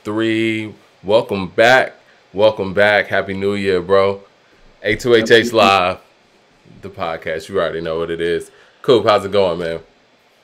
3. Welcome back. Welcome back. Happy New Year, bro. A2HH Absolutely. Live, the podcast. You already know what it is. Coop, how's it going, man?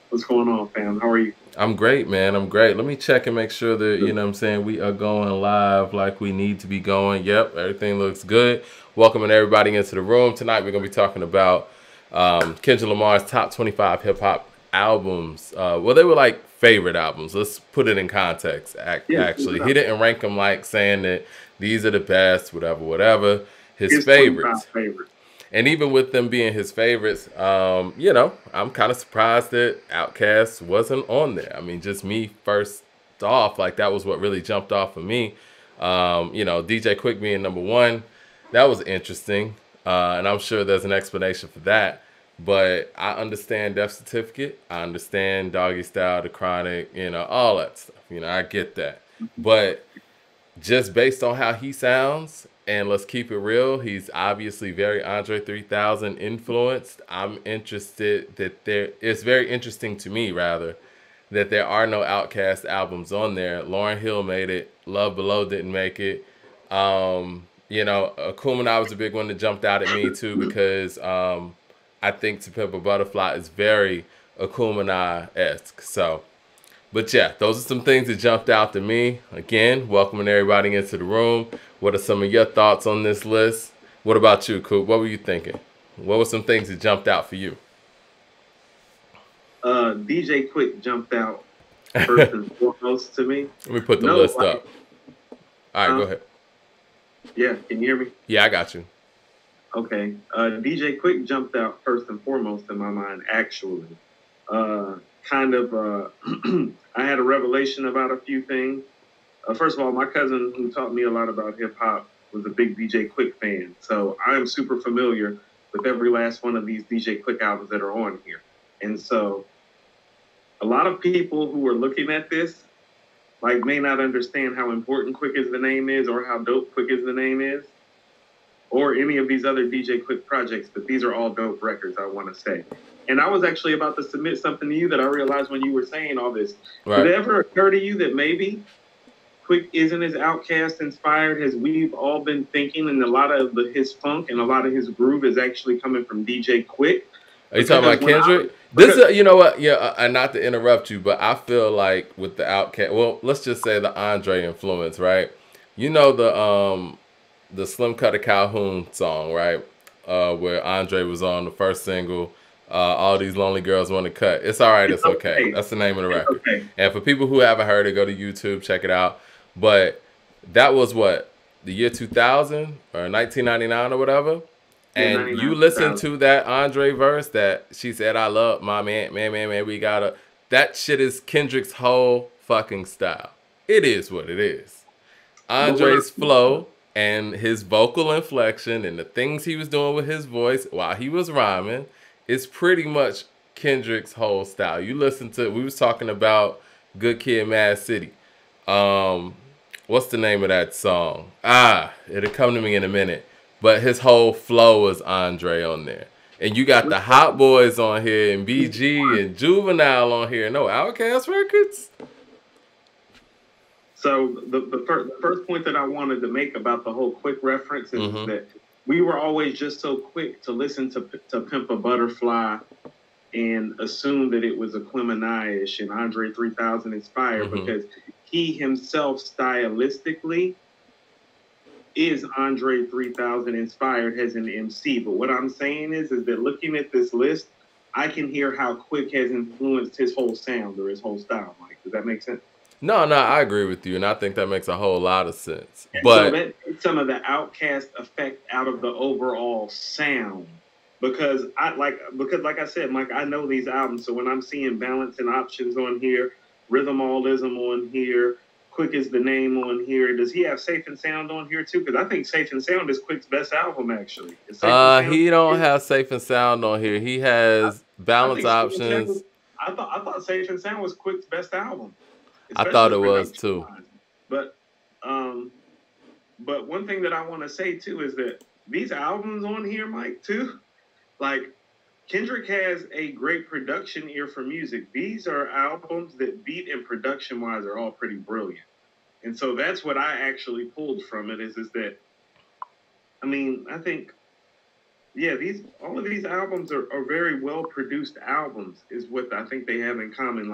What's going on, fam? How are you? I'm great, man. I'm great. Let me check and make sure that, Good. what I'm saying, we are going live like we need to be going. Yep, everything looks good. Welcoming everybody into the room. Tonight, we're going to be talking about Kendrick Lamar's top 25 hip hop albums. Well, they were like favorite albums. Let's put it in context, Yeah, check actually. it He out. didn't rank them like saying that these are the best, whatever, whatever. His His 25 favorites. favorites. And even with them being his favorites, I'm kind of surprised that Outkast wasn't on there. I mean, just me first off, like that was what really jumped off for me. DJ Quick being number one, that was interesting. And I'm sure there's an explanation for that. But I understand Death Certificate. I understand Doggy Style, The Chronic, all that stuff. I get that. But just based on how he sounds, and let's keep it real, he's obviously very Andre 3000 influenced. I'm interested that it's very interesting to me, rather, that there are no Outkast albums on there. Lauryn Hill made it. Love Below didn't make it. Akumanai was a big one that jumped out at me, too, because I think To Pimp a Butterfly is very Akumanai-esque. So, but yeah, those are some things that jumped out to me. Again, welcoming everybody into the room. What are some of your thoughts on this list? What about you, Coop? What were you thinking? What were some things that jumped out for you? DJ Quick jumped out first and foremost to me. Let me put the No, list up. All right, go ahead. yeah, can you hear me? Yeah, I got you. Okay. DJ Quick jumped out first and foremost in my mind, actually. I had a revelation about a few things. First of all, my cousin who taught me a lot about hip hop was a big DJ Quick fan. So I am super familiar with every last one of these DJ Quick albums that are on here. And so a lot of people who are looking at this may not understand how important Quick is the name is, or how dope Quick is the name is, or any of these other DJ Quick projects, but these are all dope records, I want to say. And I was actually about to submit something to you that I realized when you were saying all this. Right. Did it ever occur to you that maybe Quick isn't as Outkast inspired as we've all been thinking, and a lot of his funk and a lot of his groove is actually coming from DJ Quick? Are you talking about Kendrick? You know what? Yeah, and not to interrupt you, but I feel like with the Outkast, well, let's just say the Andre influence, right? You know the Slim Cutter Calhoun song, right? Where Andre was on the first single. All these lonely girls want to cut. It's all right. It's okay. That's the name of the record. Okay. And for people who haven't heard it, go to YouTube, check it out. But that was what, the year 2000 or 1999 or whatever. And you listen to that Andre verse that she said, "I love my man, we gotta." That shit is Kendrick's whole fucking style. It is what it is. Andre's flow and his vocal inflection and the things he was doing with his voice while he was rhyming is pretty much Kendrick's whole style. You listen to, we was talking about Good Kid, Mad City. What's the name of that song? It'll come to me in a minute. But his whole flow is Andre on there. And you got the Hot Boys on here and BG and Juvenile on here. No Outkast records? So the first point that I wanted to make about the whole Quick reference is that we were always just so quick to listen to Pimp a Butterfly and assume that it was Aquemini-ish and Andre 3000 inspired, because he himself stylistically is Andre 3000 inspired as an MC. But what I'm saying is that looking at this list, I can hear how Quick has influenced his whole sound or his whole style. Mike, does that make sense? No, I agree with you, and I think that makes a whole lot of sense. But so that takes some of the Outkast effect out of the overall sound. Because like I said, Mike, I know these albums. So when I'm seeing Balance and Options on here, Rhythmalism on here, Quick is the Name on here, does he have Safe and Sound on here too? Because I think Safe and Sound is Quick's best album, actually. He don't have Safe and Sound on here. He has Balance Options. I thought Safe and Sound was Quick's best album. I thought it was too. But one thing that I want to say too is that these albums on here, Mike, too, like Kendrick has a great production ear for music. These are albums that beat and production wise are all pretty brilliant. And so that's what I actually pulled from it is that, I mean, I think, yeah, all of these albums are very well produced albums is what I think they have in common.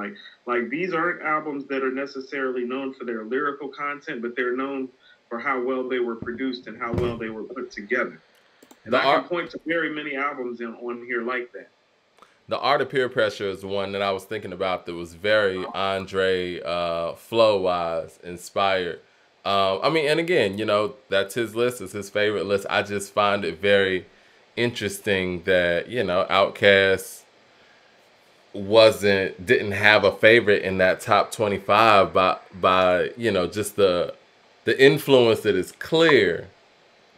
Like these aren't albums that are necessarily known for their lyrical content, but they're known for how well they were produced and how well they were put together. And I can point to very many albums on here like that. The Art of Peer Pressure is one that I was thinking about that was very Andre flow-wise inspired. I mean, and again, you know, that's his list. It's his favorite list. I just find it very interesting that, you know, Outkast didn't have a favorite in that top 25 by you know, just the influence that is clear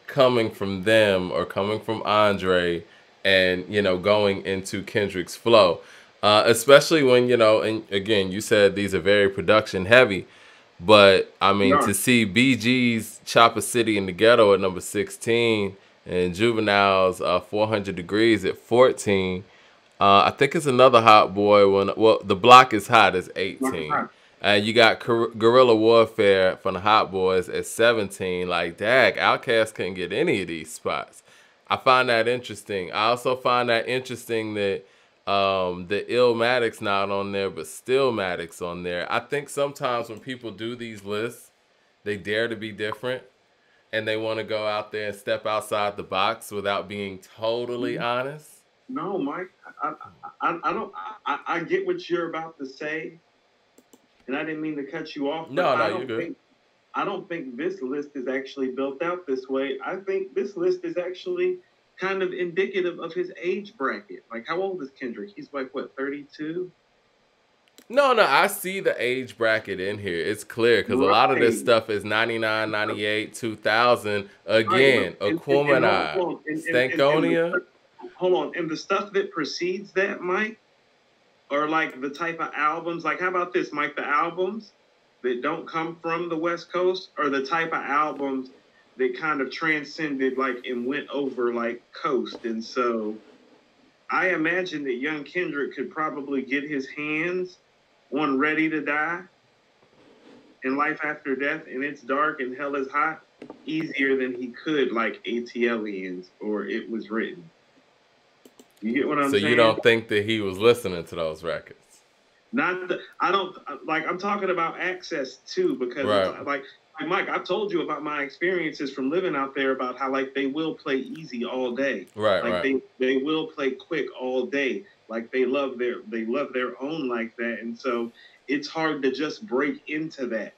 coming from them or coming from Andre and, you know, going into Kendrick's flow. Especially when, you know, and again, you said these are very production heavy, but I mean, to see BG's Chopper City in the Ghetto at number 16 and Juvenile's 400 Degrees at 14. I think it's another Hot Boy one. Well, The Block is Hot is 18. And you got Guerrilla Warfare from the Hot Boys at 17. Like, dag, Outkast couldn't get any of these spots. I find that interesting. I also find that interesting that the Illmatic's not on there, but Stillmatic's on there. I think sometimes when people do these lists, they dare to be different. And they want to go out there and step outside the box without being totally honest. No, Mike, I don't. I get what you're about to say, and I didn't mean to cut you off. No, you're good. I don't think this list is actually built out this way. I think this list is actually kind of indicative of his age bracket. Like, how old is Kendrick? He's like, what, 32? No, I see the age bracket in here. It's clear because a lot of this stuff is 99, 98, 2000. Again, Aquemini, Stankonia. Hold on. And the stuff that precedes that, Mike, are like the type of albums. Like, how about this, Mike? The albums that don't come from the West Coast are the type of albums that kind of transcended, like, and went over, like, coast. And so I imagine that young Kendrick could probably get his hands on Ready to Die and Life After Death, and It's Dark and Hell is Hot easier than he could, like, ATLians or It Was Written. You get what I'm saying? So you don't think that he was listening to those records? I don't, like, I'm talking about access too, because like Mike, I've told you about my experiences from living out there about how, like, they will play easy all day. They will play quick all day. Like, they love their own like that. And so it's hard to just break into that.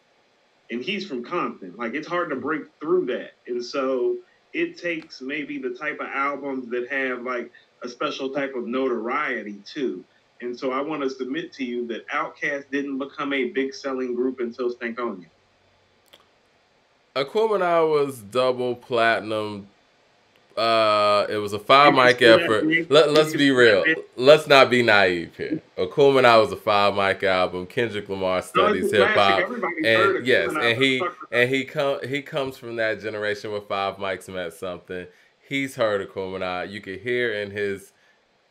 And he's from Compton. Like, it's hard to break through that. And so it takes maybe the type of albums that have, like, a special type of notoriety too. And so I want to submit to you that Outkast didn't become a big selling group until Stankonia. Aquemini was double platinum. It was a 5 mic effort. Let's be real. Let's not be naive here. Aquemini was a 5 mic album. Kendrick Lamar studies hip hop, and yes, and he comes from that generation where 5 mics meant something. He's heard Aquemini. You could hear in his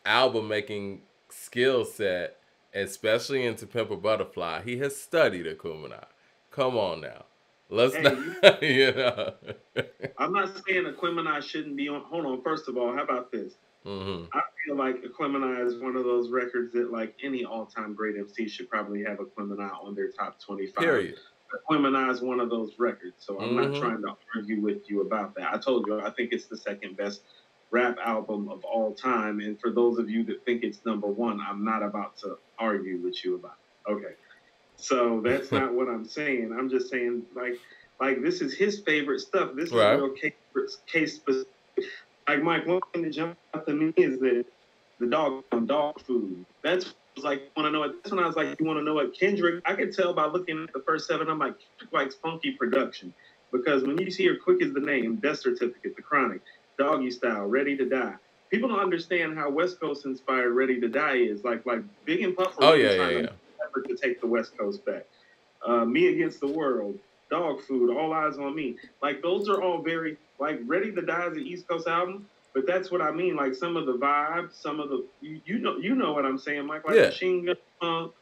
album making skill set, especially into Pimp a Butterfly, he has studied Aquemini. Come on now. Let's not, you know. I'm not saying Aquemini shouldn't be on. Hold on. First of all, how about this? I feel like Aquemini is one of those records that, like, any all-time great MC should probably have Aquemini on their top 25. Period. Aquemini is one of those records, so I'm not trying to argue with you about that. I told you, I think it's the second best rap album of all time, and for those of you that think it's number one, I'm not about to argue with you about it. Okay. So that's not what I'm saying. I'm just saying, like this is his favorite stuff. This is real case specific. Like, Mike, one thing that jumped out to me is that the dog food. That's like, want to know what? That's when I was like, you want to know what Kendrick? I could tell by looking at the first 7. I'm like, Kendrick likes funky production, because when you see her Quick as the Name, Death Certificate, The Chronic, Doggy Style, Ready to Die. People don't understand how West Coast inspired Ready to Die is. Like Big and Puff. To take the West Coast back. Me Against the World, Dog Food, All Eyes on Me. Like, those are all very, like, Ready to Die is an East Coast album, but that's what I mean. Like, some of the vibes, some of the, you know what I'm saying, Mike? Like Machine Gun Punk,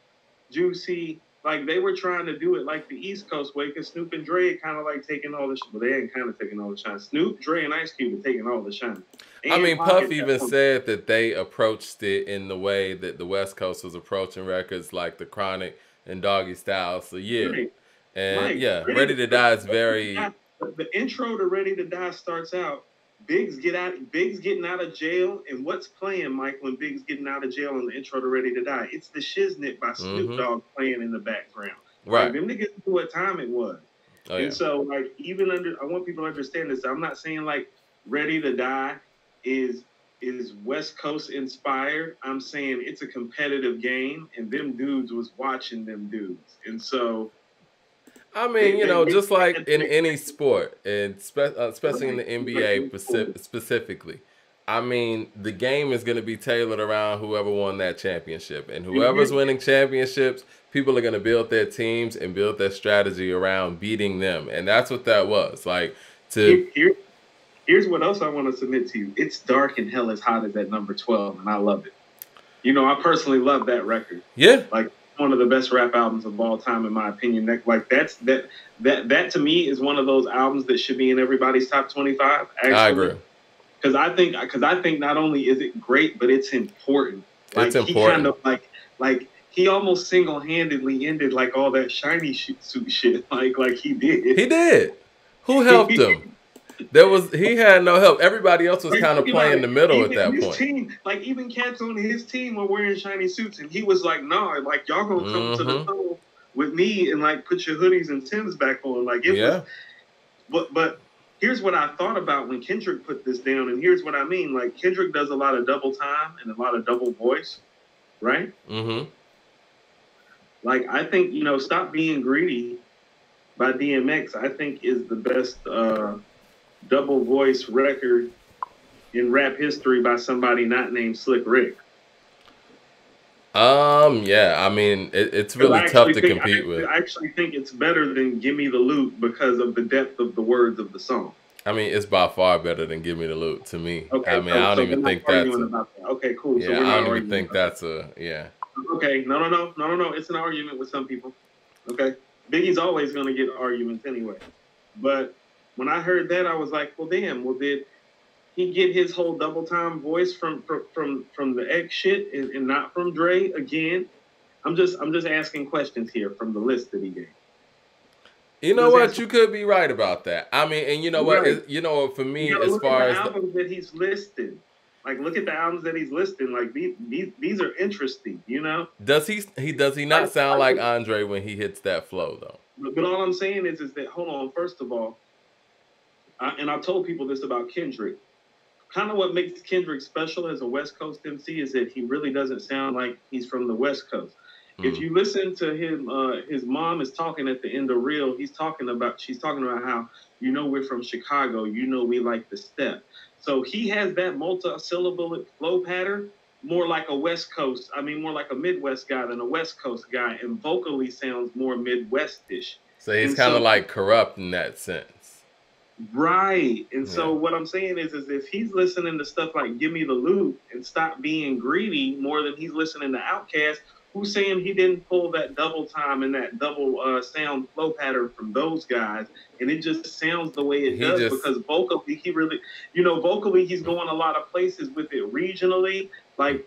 Juicy, like they were trying to do it like the East Coast way, because Snoop and Dre kind of like taking all the well, they ain't kind of taking all the shine. Snoop, Dre, and Ice Cube are taking all the shine. I mean, Puff even said that they approached it in the way that the West Coast was approaching records like The Chronic and Doggy Style. So yeah, Right. and Mike, yeah, Ready to Die is very. The intro to Ready to Die starts out. Biggs getting out of jail, and what's playing, Mike, when Biggs getting out of jail in the intro to Ready to Die? It's the Shiznit by Snoop Dogg playing in the background. Right. Like, them niggas knew what time it was. Oh, and so, like, I want people to understand this. I'm not saying like Ready to Die is West Coast inspired. I'm saying it's a competitive game, and them dudes was watching them dudes, and so. I mean, just like in any sport, and especially in the NBA specifically, I mean, the game is going to be tailored around whoever won that championship. And whoever's winning championships, people are going to build their teams and build their strategy around beating them. And that's what that was. Like, Here's what else I want to submit to you. It's Dark and Hell is Hot is at number 12, and I love it. I personally love that record. Yeah. Like, one of the best rap albums of all time, in my opinion. That to me is one of those albums that should be in everybody's top 25. Actually. I agree. Because I think not only is it great, but it's important. Like, it's important. He kind of like he almost single-handedly ended like all that shiny suit shit. Like he did. He did. Who helped him? He had no help. Everybody else was kind of playing the middle at that point. Team, like, even cats on his team were wearing shiny suits, and he was like, "Nah, like, y'all gonna come to the show with me and like put your hoodies and Timbs back on." Like, it was. But here's what I thought about when Kendrick put this down, and here's what I mean. Like, Kendrick does a lot of double time and a lot of double voice, right? Mm-hmm. Like, I think "Stop Being Greedy" by DMX, I think, is the best. Double voice record in rap history by somebody not named Slick Rick. Yeah, I mean, it's really tough to compete with. I actually think it's better than "Gimme the Loot" because of the depth of the words of the song. I mean, it's by far better than "Gimme the Loot" to me. Okay, I mean, I don't even think that's. Okay, cool. Yeah, I don't even think that's a. Yeah. Okay, no. It's an argument with some people. Okay, Biggie's always going to get arguments anyway, but. When I heard that, I was like, well, damn. Well, did he get his whole double time voice from the X shit and not from Dre again? I'm just asking questions here from the list that he gave. You know what? You could be right about that. I mean, and you know what? For me, as far as the albums that he's listed, like, look at the albums that he's listing. Like, these are interesting. Does he not sound like Andre when he hits that flow though? But all I'm saying is that, hold on. First of all. And I've told people this about Kendrick. Kind of what makes Kendrick special as a West Coast MC is that he really doesn't sound like he's from the West Coast. If you listen to him, his mom is talking at the end of Real. She's talking about how, we're from Chicago. We like the step. So he has that multi-syllable flow pattern, more like a West Coast. I mean, more like a Midwest guy than a West Coast guy. And vocally sounds more Midwest-ish. So he's kind of like Corrupt in that sense. Right. And so what I'm saying is if he's listening to stuff like "Give Me the Loot" and "Stop Being Greedy" more than he's listening to Outkast, who's saying he didn't pull that double time and that double sound flow pattern from those guys, and it just sounds the way it does because vocally he really, vocally he's going a lot of places with it regionally. Like,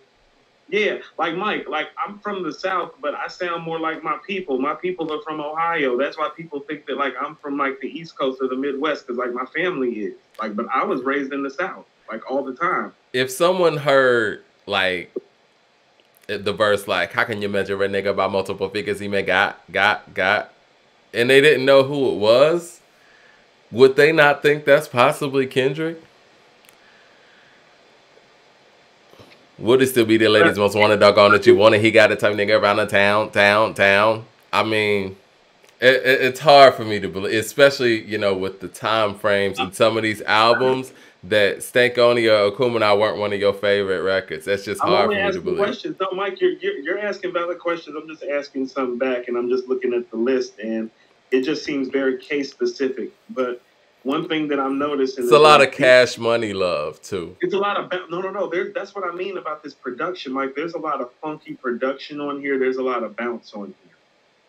yeah, like Mike, like I'm from the South, but I sound more like my people. My people are from Ohio. That's why people think that like I'm from like the East Coast or the Midwest because like my family is. Like, but I was raised in the South, like all the time. If someone heard like the verse like, "How can you measure a nigga by multiple figures? He may got," and they didn't know who it was, would they not think that's possibly Kendrick? Would it still be the ladies most wanted dog on that you wanted? He got a type nigga around the town. I mean, it's hard for me to believe, especially, with the time frames and some of these albums that Stankonia or Kumina weren't one of your favorite records. That's just hard for me to believe. Questions. No, Mike, you're asking valid questions. I'm just asking something back, and I'm just looking at the list, and it just seems very case specific. But one thing that I'm noticing it's a lot of Cash Money love too. It's a lot of no. That's what I mean about this production, Mike. There's a lot of funky production on here. There's a lot of bounce on here.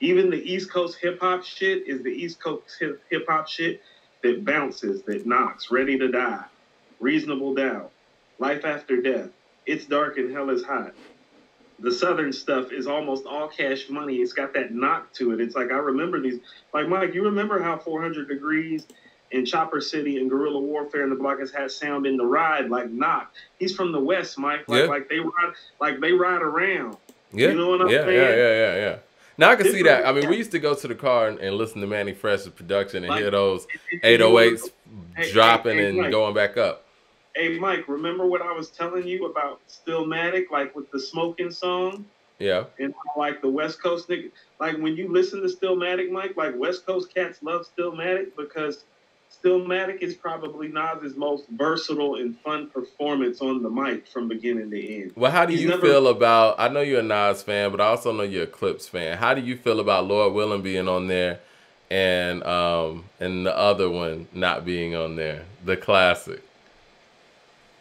Even the East Coast hip hop shit is the East Coast hip hop shit that bounces, that knocks, Ready to Die, Reasonable Doubt, Life After Death, It's Dark and Hell is Hot. The Southern stuff is almost all Cash Money. It's got that knock to it. It's like, I remember these, like, Mike, you remember how 400 Degrees and Chopper City and Guerrilla Warfare and the Block has had sound in the ride, like knock. He's from the West, Mike. Like they ride around. Yeah. You know what I'm saying? Yeah. Now I can see that. I mean, we used to go to the car and listen to Manny Fresh's production and hear those 808s dropping and going back up. Hey, Mike, remember what I was telling you about Stillmatic, like with the Smoking song? Yeah. And like the West Coast nigga, like when you listen to Stillmatic, Mike, like West Coast cats love Stillmatic because Stillmatic is probably Nas's most versatile and fun performance on the mic from beginning to end. Well, how do you feel about, I know you're a Nas fan, but I also know you're a Clips fan. How do you feel about Lord Willin being on there and the other one not being on there, the classic?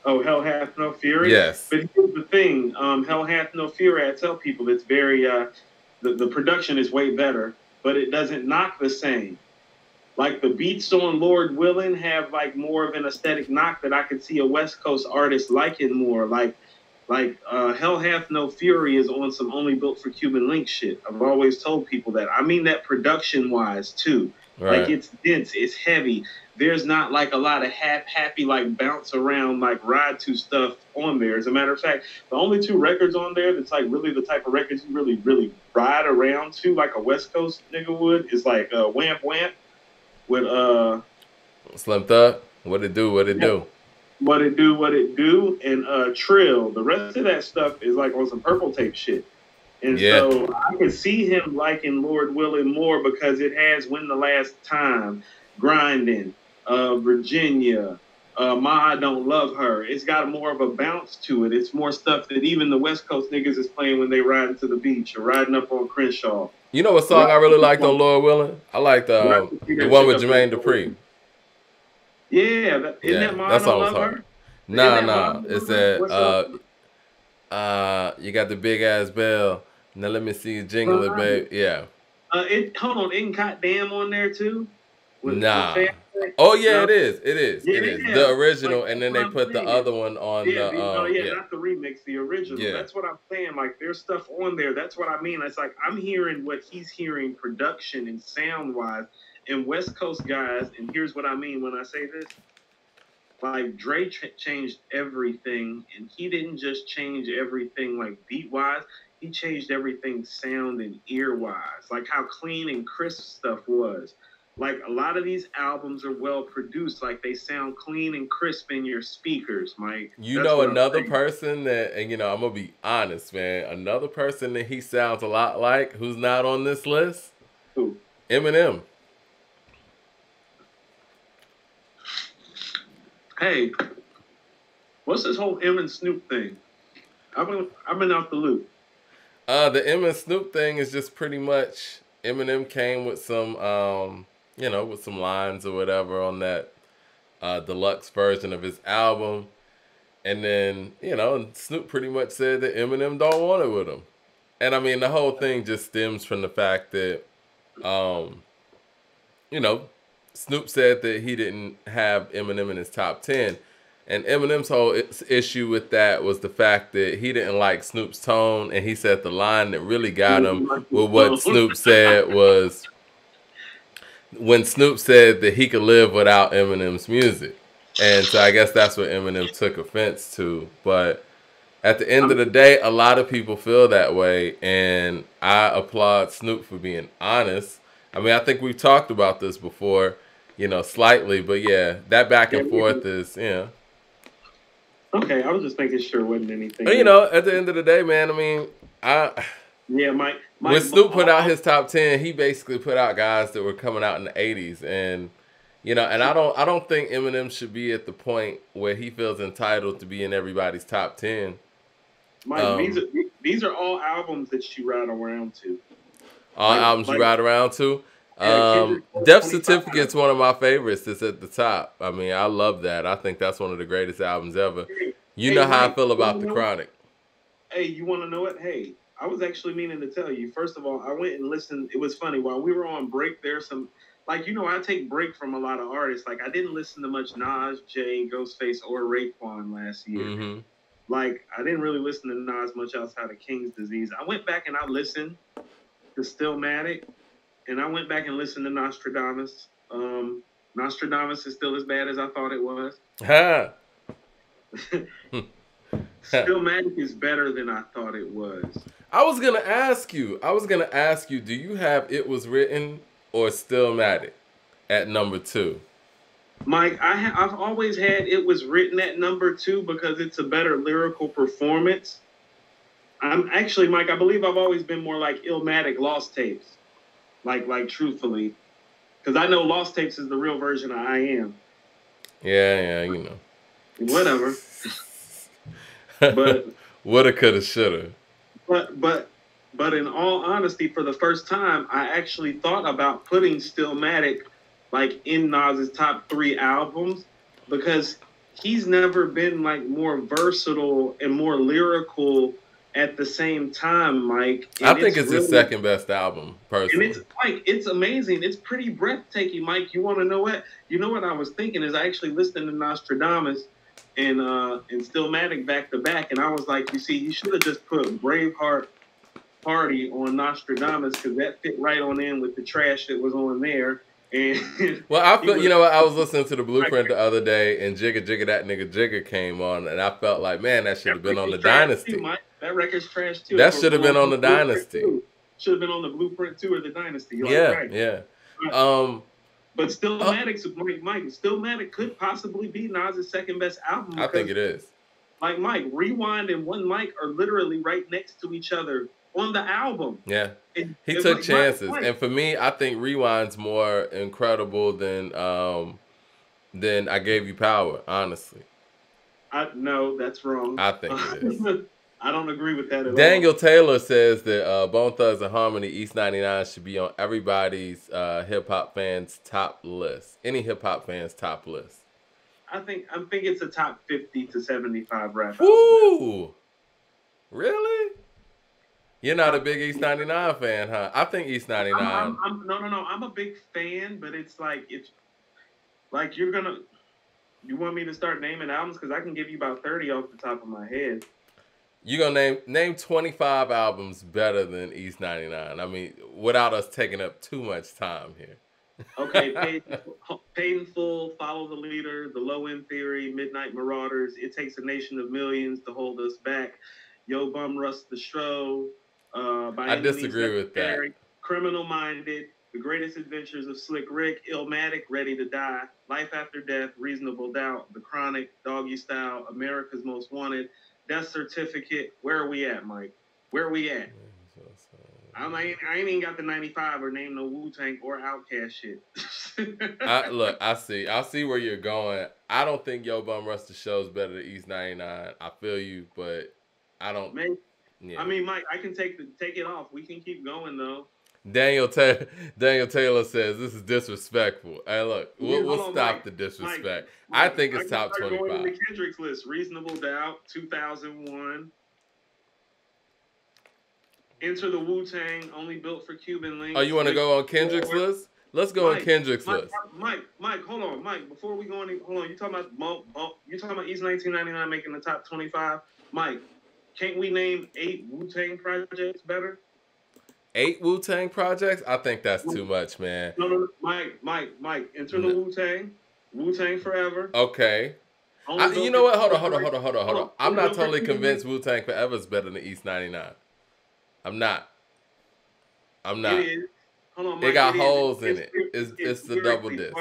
Oh, Hell Hath No Fury? Yes. But here's the thing, Hell Hath No Fury, I tell people it's very, the production is way better, but it doesn't knock the same. Like the beats on Lord Willin have like more of an aesthetic knock that I could see a West Coast artist liking more. Like Hell Hath No Fury is on some Only Built for Cuban Link shit. I've always told people that. I mean that production wise too. Right. Like it's dense, it's heavy. There's not like a lot of happy like bounce around like ride to stuff on there. As a matter of fact, the only two records on there that's like really the type of records you really ride around to like a West Coast nigga would is like Wamp Wamp with Slim Thug. What it do? What it do, and Trill. The rest of that stuff is like on some Purple Tape shit. And so I can see him liking Lord Willin more because it has When the Last Time, Grinding, Virginia, Ma I Don't Love Her. It's got more of a bounce to it. It's more stuff that even the West Coast niggas is playing when they riding to the beach or riding up on Crenshaw. You know what song I really liked on Lord Willin? I liked the one with Jermaine Dupri. Yeah, isn't that Ma I Don't Love Her? Nah. It's that you got the big ass bell. Now let me see you jingle it, babe. Yeah. Hold on, isn't Goddamn on there too? Nah. Oh yeah, it is. It is. The original, and then they put the other one on not the remix, the original. Yeah. That's what I'm saying. Like there's stuff on there. That's what I mean. It's like I'm hearing what he's hearing production and sound wise, and West Coast guys. And here's what I mean when I say this. Like Dre changed everything, and he didn't just change everything like beat wise. He changed everything sound and ear wise, like how clean and crisp stuff was. Like a lot of these albums are well produced, like they sound clean and crisp in your speakers, Mike. You know another person that, and I'm gonna be honest, man. Another person that he sounds a lot like, who's not on this list. Who? Eminem. Hey, what's this whole M and Snoop thing? I've been out the loop. The M and Snoop thing is just pretty much Eminem came with some, with some lines or whatever on that deluxe version of his album, and then Snoop pretty much said that Eminem don't want it with him, and I mean the whole thing just stems from the fact that, Snoop said that he didn't have Eminem in his top 10. And Eminem's whole issue with that was the fact that he didn't like Snoop's tone. And he said the line that really got him with what Snoop said was when Snoop said that he could live without Eminem's music. And so I guess that's what Eminem took offense to. But at the end of the day, a lot of people feel that way. And I applaud Snoop for being honest. I mean, I think we've talked about this before, slightly. But yeah, that back and forth is, Okay, I was just making sure it wasn't anything. But, at the end of the day, man, I mean, Mike, when Snoop put out his top 10, he basically put out guys that were coming out in the 80s. And, and I don't think Eminem should be at the point where he feels entitled to be in everybody's top 10. Mike, these are all albums that you ride around to. All albums you ride around to? Death Certificate's one of my favorites. It's at the top. I mean, I love that. I think that's one of the greatest albums ever. You know how I feel about The Chronic. Hey, you want to know it? Hey, I was actually meaning to tell you. First of all, I went and listened. It was funny. While we were on break, there's some, like, I take break from a lot of artists. Like, I didn't listen to much Nas, Jay, Ghostface, or Raekwon last year. Mm-hmm. Like, I didn't really listen to Nas much outside of King's Disease. I went back and I listened to Stillmatic, and I went back and listened to Nostradamus. Nostradamus is still as bad as I thought it was. Ha! Stillmatic is better than I thought it was. I was gonna ask you, do you have It Was Written or Stillmatic at number 2? Mike, I've always had It Was Written at number 2 because it's a better lyrical performance. I'm actually, Mike, I believe I've always been more like Illmatic Lost Tapes. Like truthfully. Because I know Lost Tapes is the real version of I Am. Yeah, Whatever. But woulda, coulda, shoulda. But in all honesty, for the first time, I actually thought about putting Stillmatic like in Nas's top 3 albums because he's never been like more versatile and more lyrical at the same time, Mike. And I think it's his second best album, personally. And it's like, it's amazing. It's pretty breathtaking, Mike. You want to know what? You know what I was thinking is I actually listened to Nostradamus and Stillmatic back to back, and I was like, you see, you should have just put Braveheart Party on Nostradamus because that fit right on in with the trash that was on there. And well, I feel, you know what? I was listening to the Blueprint the other day, and Jigga Jigga That Nigga Jigga came on, and I felt like, man, that should have been on the Dynasty. Too, that record's trash too. That should have been on the Dynasty. Should have been on the Blueprint 2 or the Dynasty. Yeah, right. Yeah. But Stillmatic, Mike, Stillmatic could possibly be Nas's second best album. I think it is. Like, Mike, Rewind and One Mic are literally right next to each other on the album. Yeah. He took like, chances. And for me, I think Rewind's more incredible than I Gave You Power, honestly. No, that's wrong. I think it is. I don't agree with that at all. Daniel Taylor says that Bone Thugs and Harmony East 99 should be on everybody's hip-hop fans' top list. Any hip-hop fans' top list. I think it's a top 50 to 75 rap. Ooh! Really? You're not a big East 99 fan, huh? I think East 99. No. I'm a big fan, but it's like you want me to start naming albums? Because I can give you about 30 off the top of my head. You're going to name 25 albums better than East 99. I mean, without us taking up too much time here. Okay, Paid in Full, Follow the Leader, The Low End Theory, Midnight Marauders, It Takes a Nation of Millions to Hold Us Back, Yo Bum Russ the Show. I disagree with that. Criminal Minded, The Greatest Adventures of Slick Rick, Illmatic, Ready to Die, Life After Death, Reasonable Doubt, The Chronic, Doggy Style, America's Most Wanted, Death Certificate. Where are we at, Mike? Where are we at? I ain't even got the 95 or name no Wu-Tang or Outkast shit. Look, I see where you're going. I don't think Yo Bum Russ the Show is better than East 99. I feel you, but I don't. Man, yeah. I mean, Mike, I can take it off. We can keep going though. Daniel Taylor says this is disrespectful. Hey, look, we'll stop Mike, the disrespect. Mike, I think it's top 25. Going to Kendrick's list: Reasonable Doubt, 2001. Enter the Wu-Tang, Only Built for Cuban Links. Oh, you want to go on Kendrick's list? Let's go on Kendrick's list. Mike, hold on, Mike. Before we go on, hold on. You talking about East 1999 making the top 25? Mike, can't we name 8 Wu-Tang projects better? 8 Wu-Tang projects? I think that's too much, man. No, Mike. Enter the Wu-Tang. Wu-Tang Forever. Okay. You know what? Hold on. I'm not totally convinced Wu-Tang Forever is better than East 99. I'm not. It is. Hold on, Mike, it got holes in it. It's the double disc.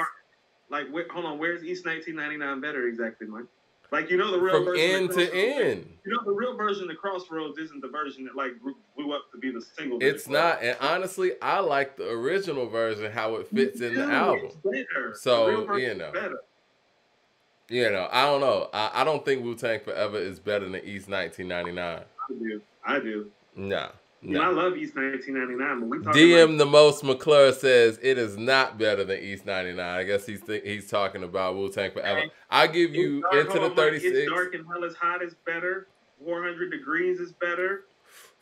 Like, hold on. Where's East 1999 better exactly, Mike? Like, you know the real from version end to end. You know the real version of Crossroads isn't the version that like blew up to be the single. It's not, and honestly, I like the original version how it fits in the album. So you know, I don't know. I don't think Wu-Tang Forever is better than East 1999. I do. Nah. No. I love East 1999, but we talking DM about... the most McClure says it is not better than East 99. I guess he's talking about Wu-Tang Forever. I give you Into the 36. It's Dark and Hell is Hot is better. 400 Degrees is better.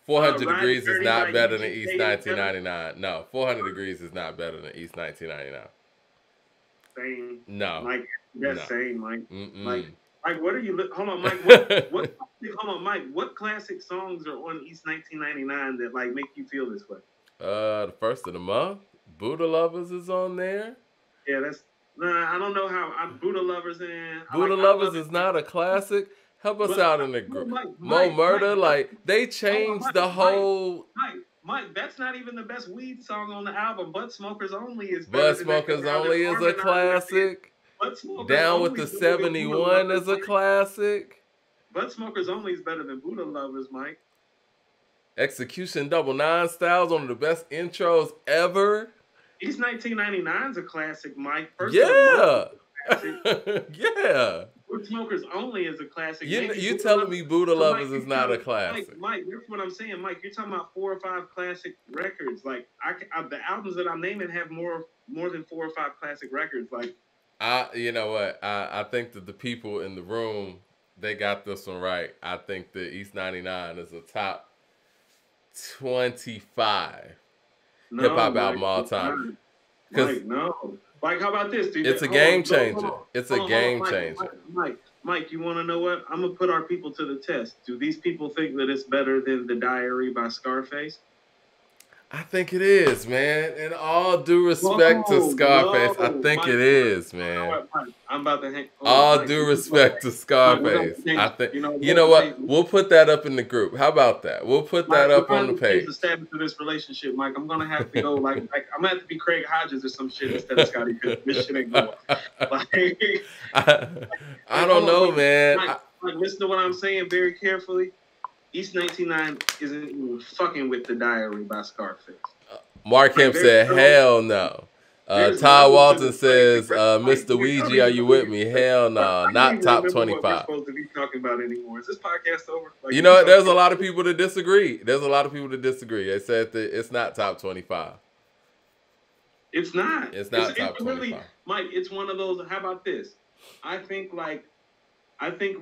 400 Riding Degrees is Dirty not by better than UGK East is better? 1999. No, 400 Degrees is not better than East 1999. Same. No. Like, No. that's same, Mike. Mm-mm. Like, what are you? Hold on, Mike. Hold on, Mike. What classic songs are on East 1999 that like make you feel this way? The first of the month, Buddha Lovers is on there. Yeah, that's. Nah, I don't know how. Buddha Lovers in. Buddha I Lovers love is it. not a classic. Help us But out in the group. Mo Mike, Murder, like they changed the whole. Mike, that's not even the best weed song on the album. Butt Smokers Only is better Bud than that. Smokers Only is a classic. Butt Smokers Down with Only the is better than Buddha 71 Lovers, is a Mike. classic. Butt Smokers Only is better than Buddha Lovers, Mike. Execution Double Nine Styles, one of the best intros ever. East 1999 is a classic, Mike. Yeah. Yeah. Butt Smokers Only is a classic. You telling me Buddha Lovers is not a classic? Mike, that's what I'm saying, Mike. You're talking about 4 or 5 classic records. Like the albums that I'm naming have more than 4 or 5 classic records. Like, you know what? I think that the people in the room, they got this one right. I think that East 99 is a top 25 hip hop album all time. Mike, no. Like, how about this, dude? It's a game changer. It's a game changer. Mike, you want to know what? I'm going to put our people to the test. Do these people think that it's better than The Diary by Scarface? I think it is, man. In all due respect to Scarface, I think it is, man. I'm about to hang. All due respect to Scarface, I think. You know what? We'll put that up in the group. How about that? We'll put that up on the page. To step into this relationship, Mike, I'm gonna have to go like I'm gonna have to be Craig Hodges or some shit instead of Scotty. This shit ain't going. I don't know, man. Mike, listen to what I'm saying very carefully. East 99 isn't even fucking with The Diary by Scarface. Mark Kemp said, hell no. Todd Walton says, Mr. Ouija, are you with me? Hell no. Not top 25. What we're supposed to be talking about anymore. Is this podcast over? Like, you know what? There's a lot of people that disagree. They said that it's not top 25. It's not. It's not top 25. Mike, it's one of those. How about this? I think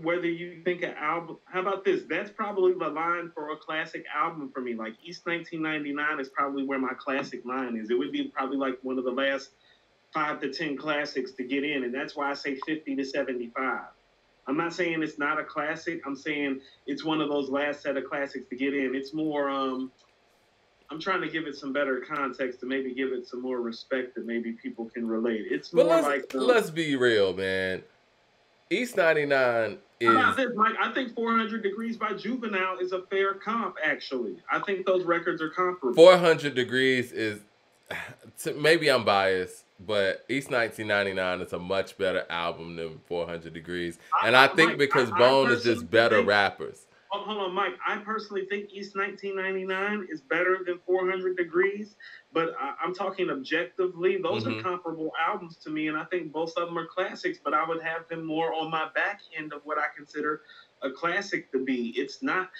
whether you think an album, how about this? That's probably the line for a classic album for me. Like East 1999 is probably where my classic line is. It would be probably like one of the last 5 to 10 classics to get in. And that's why I say 50 to 75. I'm not saying it's not a classic. I'm saying it's one of those last set of classics to get in. It's more, I'm trying to give it some better context to maybe give it some more respect that maybe people can relate. It's more let's be real, man. East 99 is... How about this, Mike? I think 400 Degrees by Juvenile is a fair comp, actually. I think those records are comparable. 400 Degrees is... Maybe I'm biased, but East 1999 is a much better album than 400 Degrees. And I think Mike, because Bone is just better rappers. Hold on, Mike. I personally think East 1999 is better than 400 Degrees, but I'm talking objectively. Those are comparable albums to me, and I think both of them are classics, but I would have them more on my back end of what I consider a classic to be. It's not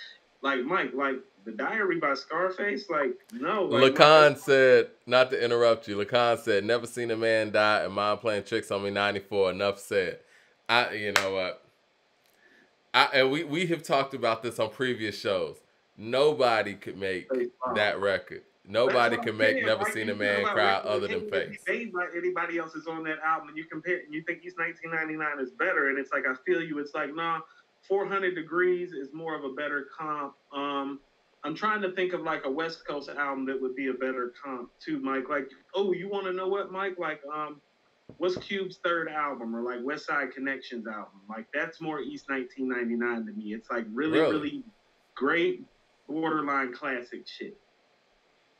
like, Mike, like The Diary by Scarface, like, no. Like, Lacan said, not to interrupt you, Lacan said, never seen a man die and mom playing tricks on me 94. Enough said. You know what? And we have talked about this on previous shows. Nobody could make that record. Nobody can make Never Seen a Man Cry other than Face. Anybody else is on that album, and you compare, and you think East 1999 is better, and it's like, I feel you. It's like, nah, 400 Degrees is more of a better comp. I'm trying to think of like a West Coast album that would be a better comp too, Mike. Like, oh, you want to know what, Mike? Like, what's Cube's third album, or like West Side Connection's album? Like, that's more East 1999 to me. It's like really great borderline classic shit.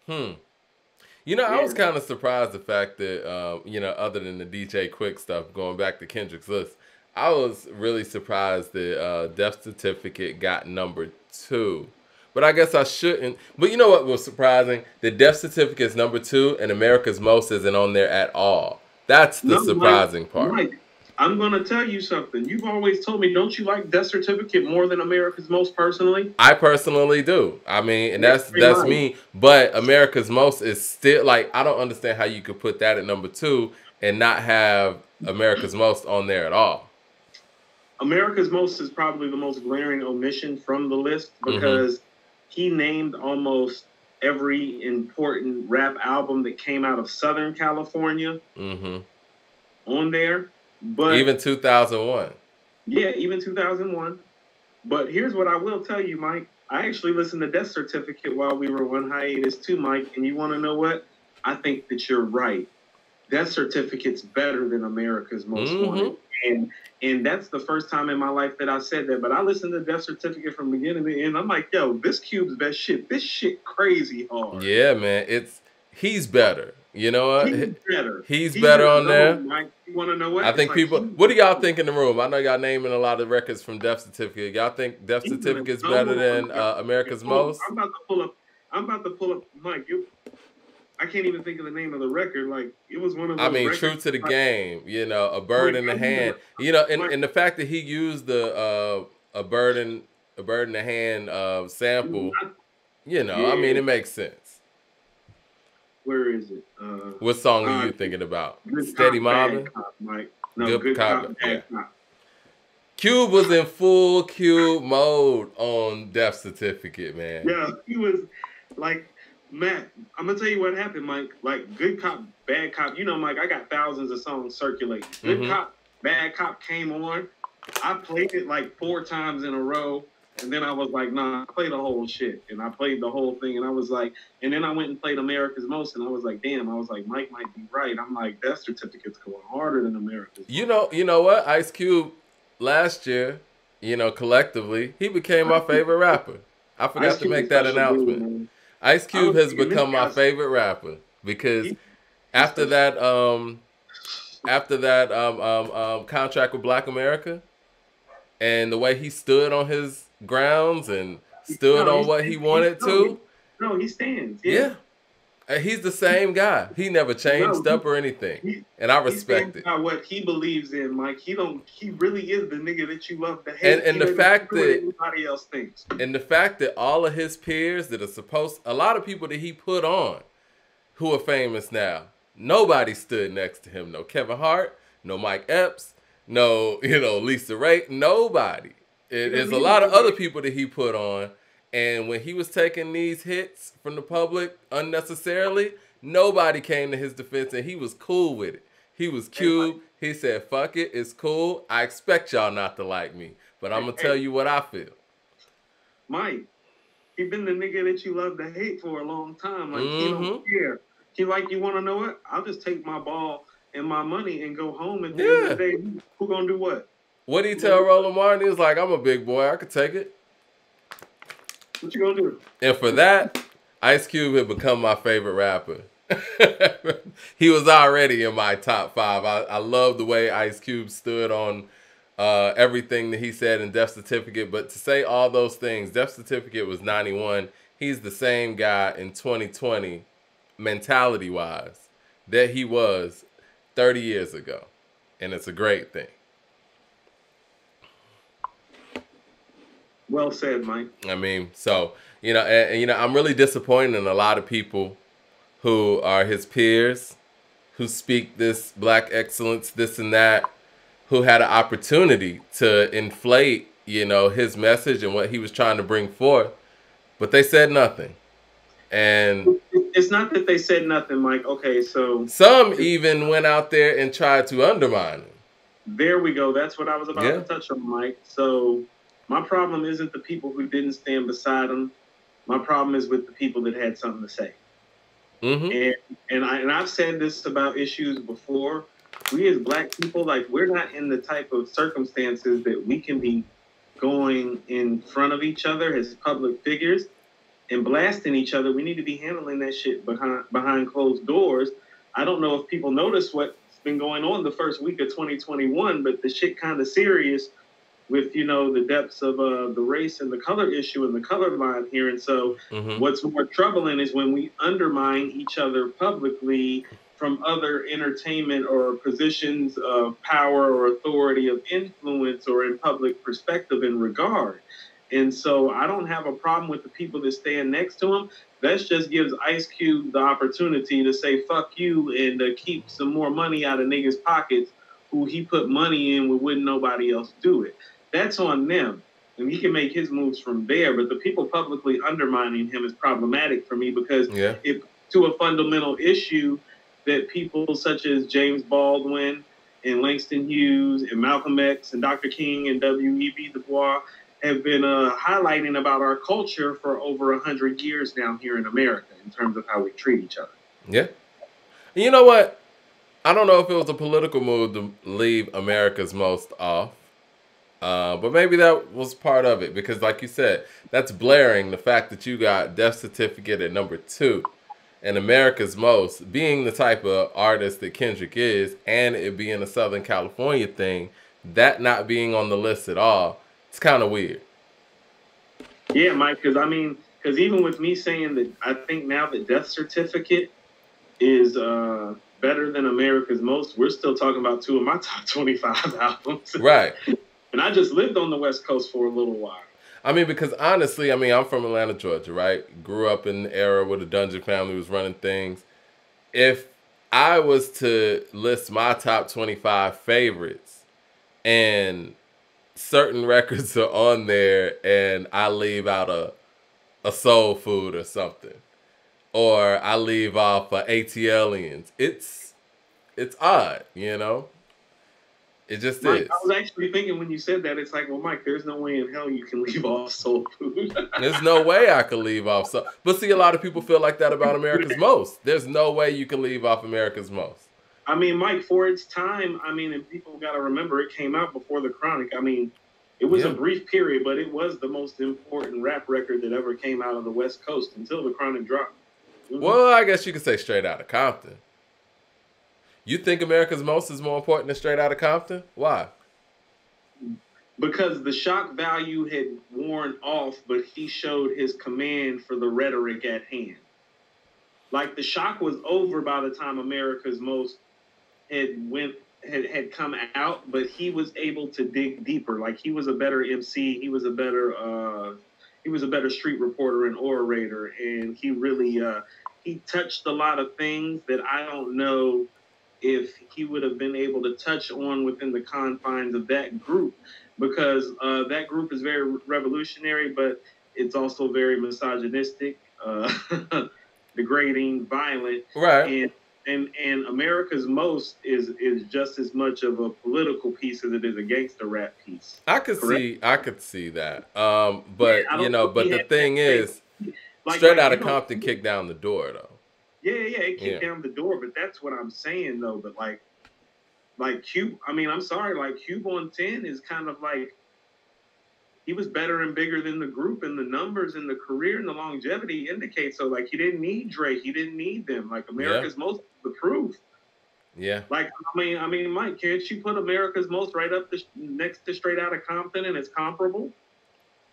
You know, I was kind of surprised the fact that, other than the DJ Quick stuff, going back to Kendrick's list, I was really surprised that Death Certificate got number 2. But I guess I shouldn't. But you know what was surprising? The Death Certificate's number 2 and America's Most isn't on there at all. That's the surprising part. Mike, I'm going to tell you something. You've always told me, don't you like Death Certificate more than America's Most personally? I personally do. I mean, and that's me. But America's Most is still, like, I don't understand how you could put that at number 2 and not have America's Most on there at all. America's Most is probably the most glaring omission from the list because he named almost every important rap album that came out of Southern California on there. But even 2001. Yeah, even 2001. But here's what I will tell you, Mike. I actually listened to Death Certificate while we were on hiatus too, Mike. And you want to know what? I think that you're right. Death Certificate's better than America's Most Wanted. And that's the first time in my life that I said that. But I listened to Death Certificate from beginning to end. I'm like, yo, this Cube's best shit. This shit crazy hard. Yeah, man. He's better. You know what? He's better. He's better on there. Mike, you want to know what? I think people. What do y'all think in the room? I know y'all naming a lot of records from Death Certificate. Y'all think Death Certificate's better than America's Most? I'm about to pull up. Mike, I can't even think of the name of the record. Like, it was one of those. I mean, True to the Game. You know, A Bird in the Hand. You know, and the fact that he used the a bird in the hand sample. You know, I mean, it makes sense. Where is it? What song are you thinking about? Steady Mobbin'? Mike. No, Good Cop, Bad Cop. Cube was in full Cube mode on Death Certificate, man. Yeah, he was like, Matt, I'm going to tell you what happened, Mike. Like, Good Cop, Bad Cop. You know, Mike, I got thousands of songs circulating. Good Cop, Bad Cop came on. I played it like 4 times in a row. And then I was like, nah, I played the whole shit. And I played the whole thing. And I was like, and then I went and played America's Most. And I was like, damn, I was like, Mike might be right. I'm like, Death Certificate's going harder than America's Most. You know what? Ice Cube last year, you know, collectively, he became my favorite rapper. I forgot to make that announcement. Ice Cube has become my favorite rapper because after that contract with Black America and the way he stood on his grounds and stood on what he wanted to. No, he stands. Yeah. He's the same guy. He never changed up or anything. And I respect it. What he believes in, Mike. He really is the nigga that you love to hate. And the fact that everybody else thinks. And the fact that all of his peers that are a lot of people that he put on who are famous now, nobody stood next to him. No Kevin Hart, no Mike Epps, no, Lisa Ray, nobody. There's a lot of other people that he put on. And when he was taking these hits from the public unnecessarily, nobody came to his defense, and he was cool with it. He was Cube. He said, fuck it, it's cool. I expect y'all not to like me, but I'm going to tell you what I feel. Mike, he been the nigga that you love to hate for a long time. Like, he don't care. He like, you want to know what? I'll just take my ball and my money and go home, and at the end of the day, who going to do what? What did he tell Lamar? He was like, I'm a big boy. I could take it. What you gonna do? And for that, Ice Cube had become my favorite rapper. He was already in my top 5. I love the way Ice Cube stood on everything that he said in Death Certificate. But to say all those things, Death Certificate was 91. He's the same guy in 2020, mentality-wise, that he was 30 years ago. And it's a great thing. Well said, Mike. I mean, so, I'm really disappointed in a lot of people who are his peers, who speak this black excellence, this and that, who had an opportunity to inflate, his message and what he was trying to bring forth, but they said nothing. And it's not that they said nothing, Mike. Okay, so some even went out there and tried to undermine him. There we go. That's what I was about to touch on, Mike. So my problem isn't the people who didn't stand beside him. My problem is with the people that had something to say. And I've said this about issues before. We as black people, like, we're not in the type of circumstances that we can be going in front of each other as public figures and blasting each other. We need to be handling that shit behind closed doors. I don't know if people notice what's been going on the first week of 2021, but the shit kind of serious with, the depths of the race and the color issue and the color line here. And so what's more troubling is when we undermine each other publicly from other entertainment or positions of power or authority of influence or in public perspective and regard. And so I don't have a problem with the people that stand next to him. That just gives Ice Cube the opportunity to say, fuck you, and keep some more money out of niggas' pockets who he put money in when wouldn't nobody else do it. That's on them. and he can make his moves from there. But the people publicly undermining him is problematic for me because it to a fundamental issue that people such as James Baldwin and Langston Hughes and Malcolm X and Dr. King and W.E.B. Du Bois have been highlighting about our culture for over 100 years now here in America in terms of how we treat each other. Yeah. You know what? I don't know if it was a political move to leave America's Most off. But maybe that was part of it because, like you said, that's blaring the fact that you got Death Certificate at number 2 and America's Most being the type of artist that Kendrick is and it being a Southern California thing, that not being on the list at all, it's kind of weird. Yeah, Mike, because even with me saying that I think now that Death Certificate is better than America's Most, we're still talking about 2 of my top 25 albums. Right. And I just lived on the West Coast for a little while. I mean, because honestly, I'm from Atlanta, Georgia, right? Grew up in the era where the Dungeon family was running things. If I was to list my top 25 favorites and certain records are on there and I leave out a Soul Food or something, or I leave off ATLians, it's odd, you know? It just Mike, is. I was actually thinking when you said that, it's like, well, Mike, there's no way in hell you can leave off Soul Food. There's no way I could leave off Soul. But see, a lot of people feel like that about America's Most. There's no way you can leave off America's Most. I mean, Mike, for its time, and people got to remember it came out before The Chronic. It was a brief period, but it was the most important rap record that ever came out of the West Coast until The Chronic dropped. Mm-hmm. Well, I guess you could say Straight Outta Compton. You think America's Most is more important than Straight Outta Compton? Why? Because the shock value had worn off, but he showed his command for the rhetoric at hand. Like, the shock was over by the time America's Most had come out, but he was able to dig deeper. Like, he was a better MC, he was a better street reporter and orator, and he really he touched a lot of things that I don't know if he would have been able to touch on within the confines of that group, because that group is very revolutionary, but it's also very misogynistic, degrading, violent. Right. And America's Most is just as much of a political piece as it is a gangster rap piece. I could see that. But the thing is, Straight Outta Compton kicked down the door though. Yeah, it kicked down the door, but that's what I'm saying though. But like Cube, I'm sorry, like Cube on 10 is kind of like, he was better and bigger than the group, and the numbers and the career and the longevity indicate so. Like, he didn't need Drake, he didn't need them. Like, America's Most the proof. Yeah. Like, Mike, can't you put America's Most right up next to Straight Outta Compton and it's comparable?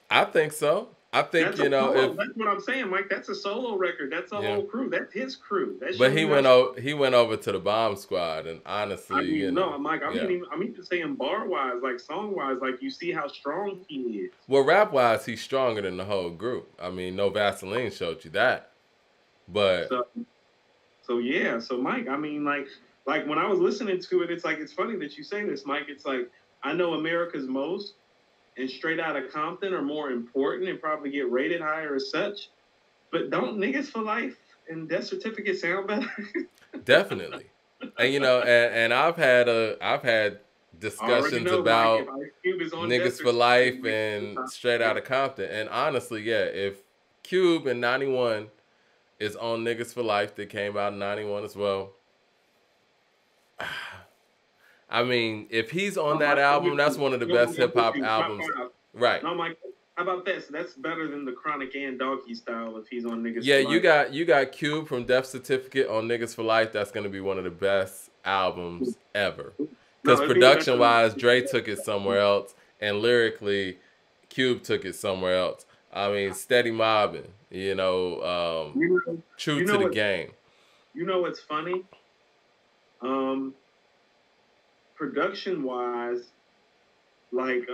I think so. I think, that's what I'm saying, Mike. That's a solo record. That's a whole crew. That's his crew. But he went over to the Bomb Squad, and honestly, Mike. I'm even saying bar wise, like song wise, like you see how strong he is. Well, rap wise, he's stronger than the whole group. No Vaseline showed you that. But so Mike, like when I was listening to it, it's funny that you say this, Mike. It's like, I know America's Most and Straight Outta Compton are more important and probably get rated higher as such. But don't Niggas for Life and Death Certificate sound better? Definitely. And and I've had discussions about Niggas for Life and Straight Outta Compton. And honestly, if Cube in 91 is on Niggas for Life, that came out in 91 as well. If he's on that album, that's one of the best hip hop albums. Right. No, Mike, how about that? So that's better than the Chronic and Doggy Style if he's on Niggas for Life. Yeah, you got Cube from Death Certificate on Niggas for Life. That's going to be one of the best albums ever. Because production-wise, Dre took it somewhere else, and lyrically, Cube took it somewhere else. Steady mobbing, true to the game. You know what's funny? Production-wise, like,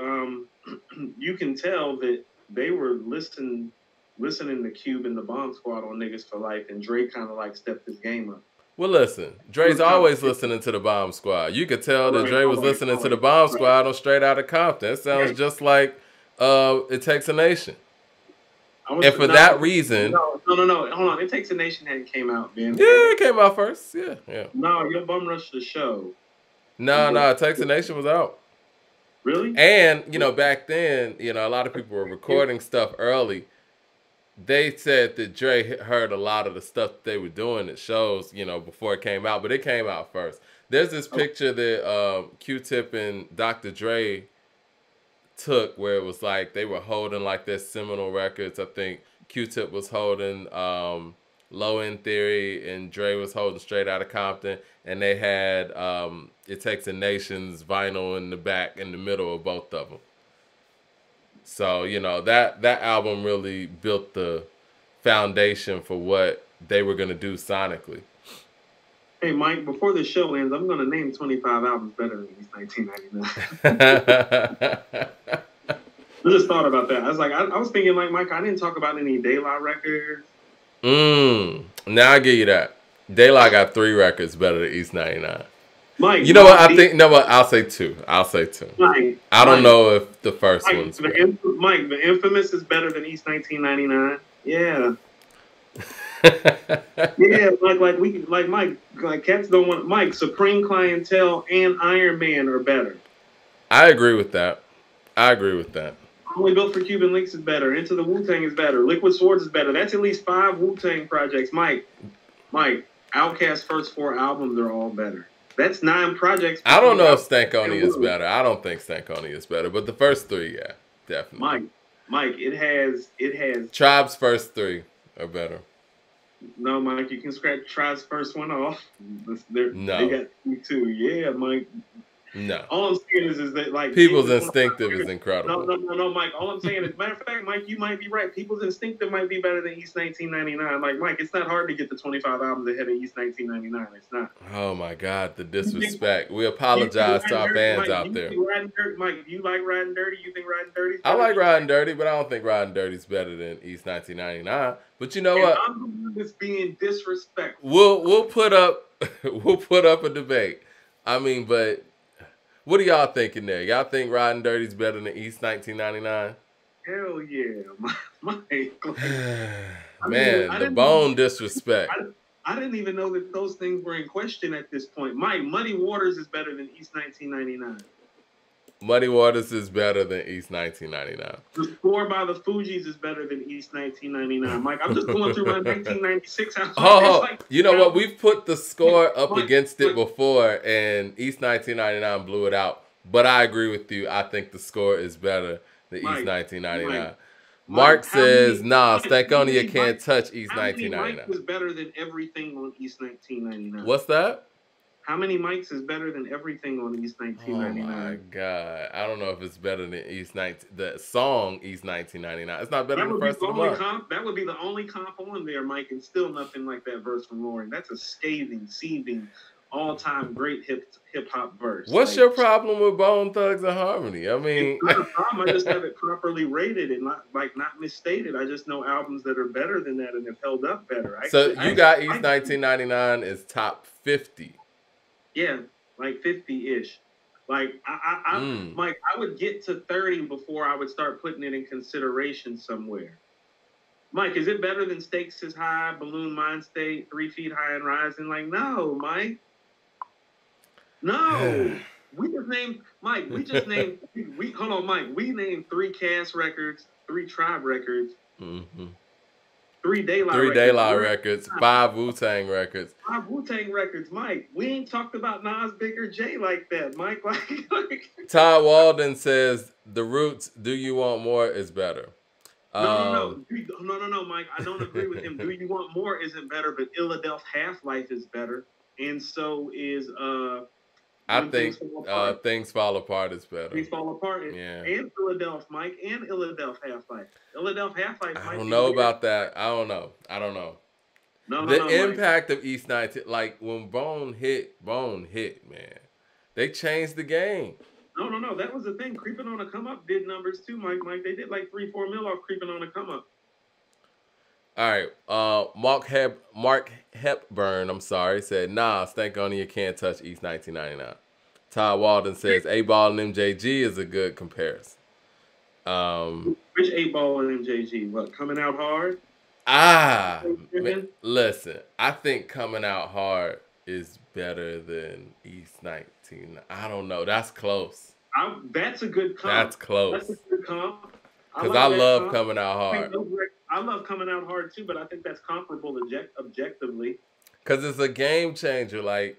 you can tell that they were listening to Cube and the Bomb Squad on Niggas for Life, and Dre kind of like stepped his game up. Well, listen, Dre's always listening to the Bomb Squad. You could tell that Dre was listening to the Bomb Squad on Straight Outta Compton. It sounds just like It Takes a Nation. And for that reason, no, hold on. It Takes a Nation hadn't came out, man. Yeah, it came out first. Yeah. No, your bum rushed the show. No, It Takes a Nation was out. Really? And back then, a lot of people were recording stuff early. They said that Dre heard a lot of the stuff that they were doing at shows, before it came out, but it came out first. There's this picture that Q-Tip and Dr. Dre took where it was like they were holding like their seminal records. I think Q-Tip was holding Low End Theory and Dre was holding Straight Outta Compton, and they had It Takes a Nation's vinyl in the middle of both of them. So that album really built the foundation for what they were gonna do sonically. Hey, Mike, before the show ends, I'm going to name 25 albums better than these 1999. I just thought about that. I was like, I was thinking, like, Mike, I didn't talk about any De La records. Now I give you that. De La got 3 records better than East 99. Mike, you know what? I think, I'll say 2. Mike, I don't know if the first one's better. Mike, the Infamous is better than East 1999. Yeah. Yeah, Mike, cats don't want Mike. Supreme Clientele and Iron Man are better. I agree with that. Only Built for Cuban Links is better. Into the Wu-Tang is better. Liquid Swords is better. That's at least 5 Wu-Tang projects. Mike, Outkast's first 4 albums are all better. That's 9 projects. I don't know if Stankonia is better. I don't think Stankonia is better, but the first 3, yeah, definitely. Mike, it has. Tribe's first 3 are better. No, Mike, you can scratch Tribe's first one off. No. They got 2. Yeah, Mike. No. All I'm saying is that, like, People's Instinctive is incredible. No, Mike. All I'm saying is, matter of fact, Mike, you might be right. People's Instinctive might be better than East 1999. Like, Mike, it's not hard to get the 25 albums ahead of East 1999. It's not. Oh my God, the disrespect. We apologize to our fans out there. Mike, you like Riding Dirty? You think Riding Dirty? I like Riding Dirty, but I don't think Riding Dirty is better than East 1999. But you know what? I'm just being disrespectful. We'll put up a debate. I mean, but what are y'all thinking there? Y'all think Riding Dirty is better than East 1999? Hell yeah, Mike. Man, the bone disrespect. I didn't even know that those things were in question at this point. Mike, Muddy Waters is better than East 1999. Muddy Waters is better than East 1999. The Score by the Fugees is better than East 1999. Mike, I'm just going through my 1996 album. You know what? We've put the Score up against it before, and East 1999 blew it out. But I agree with you. I think the Score is better than East 1999. Mark says, Stankonia can't touch East 1999. Mike was better than everything on East 1999. What's that? How many mics is better than everything on East 1999? Oh my God. I don't know if it's better than the song East 1999. It's not better than First of the Month. That would be the only comp on there, Mike, and still nothing like that verse from Lauren. That's a scathing, seething, all-time great hip-hop verse. What's your problem with Bone Thugs and Harmony? I mean, it's not a problem. I just have it properly rated and not misstated. I just know albums that are better than that and have held up better. So you got East 1999 as top 50. Yeah, like 50-ish. Like Mike, I would get to 30 before I would start putting it in consideration somewhere. Mike, is it better than Stakes is High, Balloon Mind State, 3 Feet High and Rising? Like, no, Mike. No. We just named hold on, Mike. We named 3 Cass records, 3 Tribe records. 3 De La records, 5 Wu-Tang records. 5 Wu-Tang records, Mike. We ain't talked about Nas, Big or J like that, Mike. Like Todd Walden says, The Roots, Do You Want More is better. No, Mike. I don't agree with him. Do You Want More isn't better, but Illadelph Half-Life is better. And so is I think Things Fall Apart is better. Things Fall Apart. Yeah. And Illadelph, Mike, and Illadelph Half-Life. Illadelph Half-Life. I don't know about that. I don't know. The impact of East 19, like when Bone hit, man. They changed the game. No. That was the thing. Creeping on a Come Up did numbers too, Mike. They did like 3-4 mil off Creeping on a Come Up. All right. Mark Hepburn, said, Stankonia can't touch East 1999. Todd Walden says, A-Ball and MJG is a good comparison. Which 8 Ball and MJG? What, Coming Out Hard? Listen, I think Coming Out Hard is better than East 19. I don't know. That's close. That's a good comp. That's close. That's a good comp. Because I love Coming Out Hard. I love Coming Out Hard too, but I think that's comparable objectively. Because it's a game changer. Like,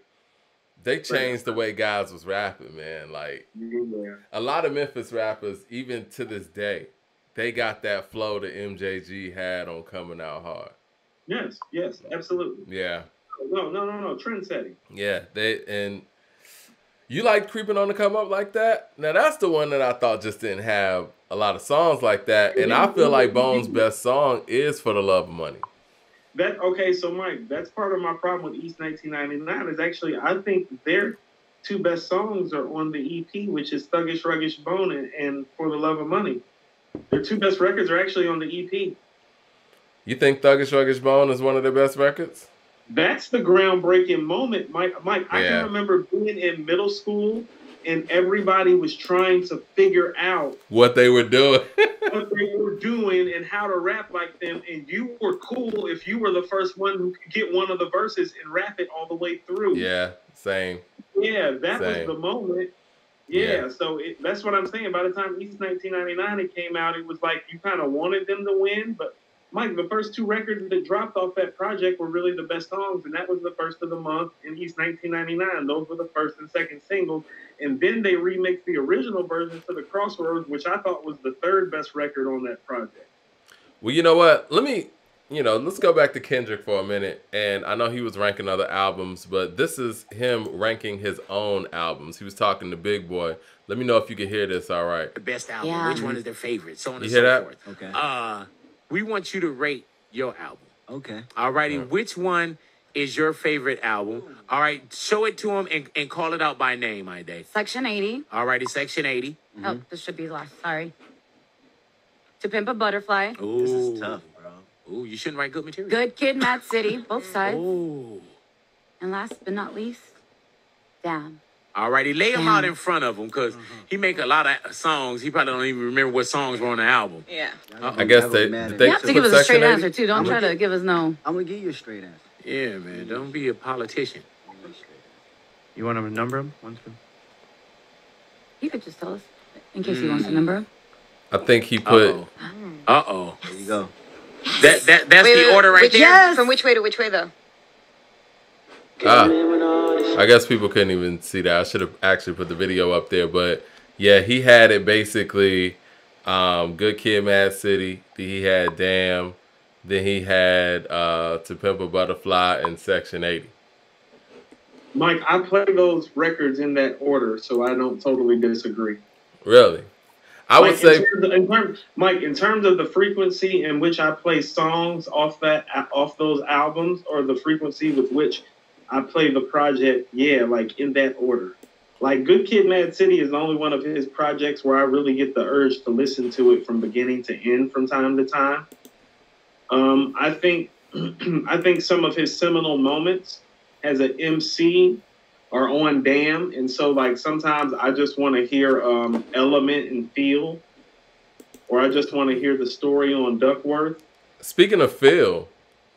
they changed the way guys was rapping, man. Like, a lot of Memphis rappers, even to this day, they got that flow that MJG had on Coming Out Hard. Yes, absolutely. Yeah. No, trendsetting. Yeah, and you like Creeping on the Come Up like that? Now, that's the one that I thought just didn't have a lot of songs like that, and I feel like Bone's best song is For the Love of Money. So Mike, that's part of my problem with East 1999 is actually I think their two best songs are on the EP, which is Thuggish Ruggish Bone and For the Love of Money. Their two best records are actually on the EP. You think Thuggish Ruggish Bone is one of their best records? That's the groundbreaking moment, Mike. I can remember being in middle school and everybody was trying to figure out what they were doing. And how to rap like them. And you were cool if you were the first one who could get one of the verses and rap it all the way through. Yeah, same. Yeah, that was the moment. Yeah. So that's what I'm saying. By the time East 1999 it came out, it was like you kind of wanted them to win. But, Mike, the first two records that dropped off that project were really the best songs. And that was The First of the Month and East 1999. Those were the first and second singles. And then they remixed the original version to The Crossroads, which I thought was the third best record on that project. Well, you know what? Let's go back to Kendrick for a minute. And I know he was ranking other albums, but this is him ranking his own albums. He was talking to Big Boy. Let me know if you can hear this all right. The best album, which one is their favorite, so on and so that? Forth. Okay. We want you to rate your album. Okay. All righty. Which one is your favorite album? All right. Show it to him and call it out by name, my day. Section 80. All righty. Section 80. Mm-hmm. Oh, this should be last. Sorry. To Pimp a Butterfly. Ooh. This is tough, bro. Ooh, you shouldn't write good material. Good Kid, Mad City. Both sides. Ooh. And last but not least, Damn. All righty. Lay him out in front of him because he make a lot of songs. He probably don't even remember what songs were on the album. Yeah. I guess they you have to give us a straight answer, too. Don't try to give us no. I'm going to give you a straight answer. Yeah, man. Don't be a politician. You want to number them? 1 through? You could just tell us in case he wants to number them. I think he put. Uh-oh. There you go. That's the order right there? Yes. From which way to which way, though? I guess people couldn't even see that. I should have actually put the video up there. But, yeah, he had it basically Good Kid, Mad City. He had Damn. Then he had To Pimp a Butterfly and Section 80. Mike, I play those records in that order, so I don't totally disagree. Really? I would say, Mike, in terms of the frequency in which I play songs off those albums, or the frequency with which I play the project, like in that order. Like Good Kid, Mad City is the only one of his projects where I really get the urge to listen to it from beginning to end from time to time. I think some of his seminal moments as an MC are on Damn, and so like sometimes I just want to hear Element and Feel, or I just want to hear the story on Duckworth. Speaking of Feel,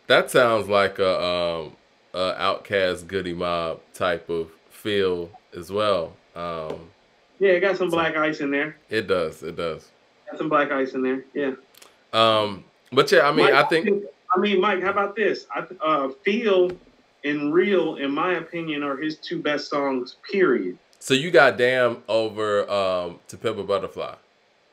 that sounds like a Outkast Goody Mob type of feel as well. Yeah, it got some Black Ice in there. It does. Got some Black Ice in there. Yeah. But yeah, I mean, Mike, Mike, how about this? Feel and Real, in my opinion, are his two best songs, period. So you got Damn over To Pimp a Butterfly.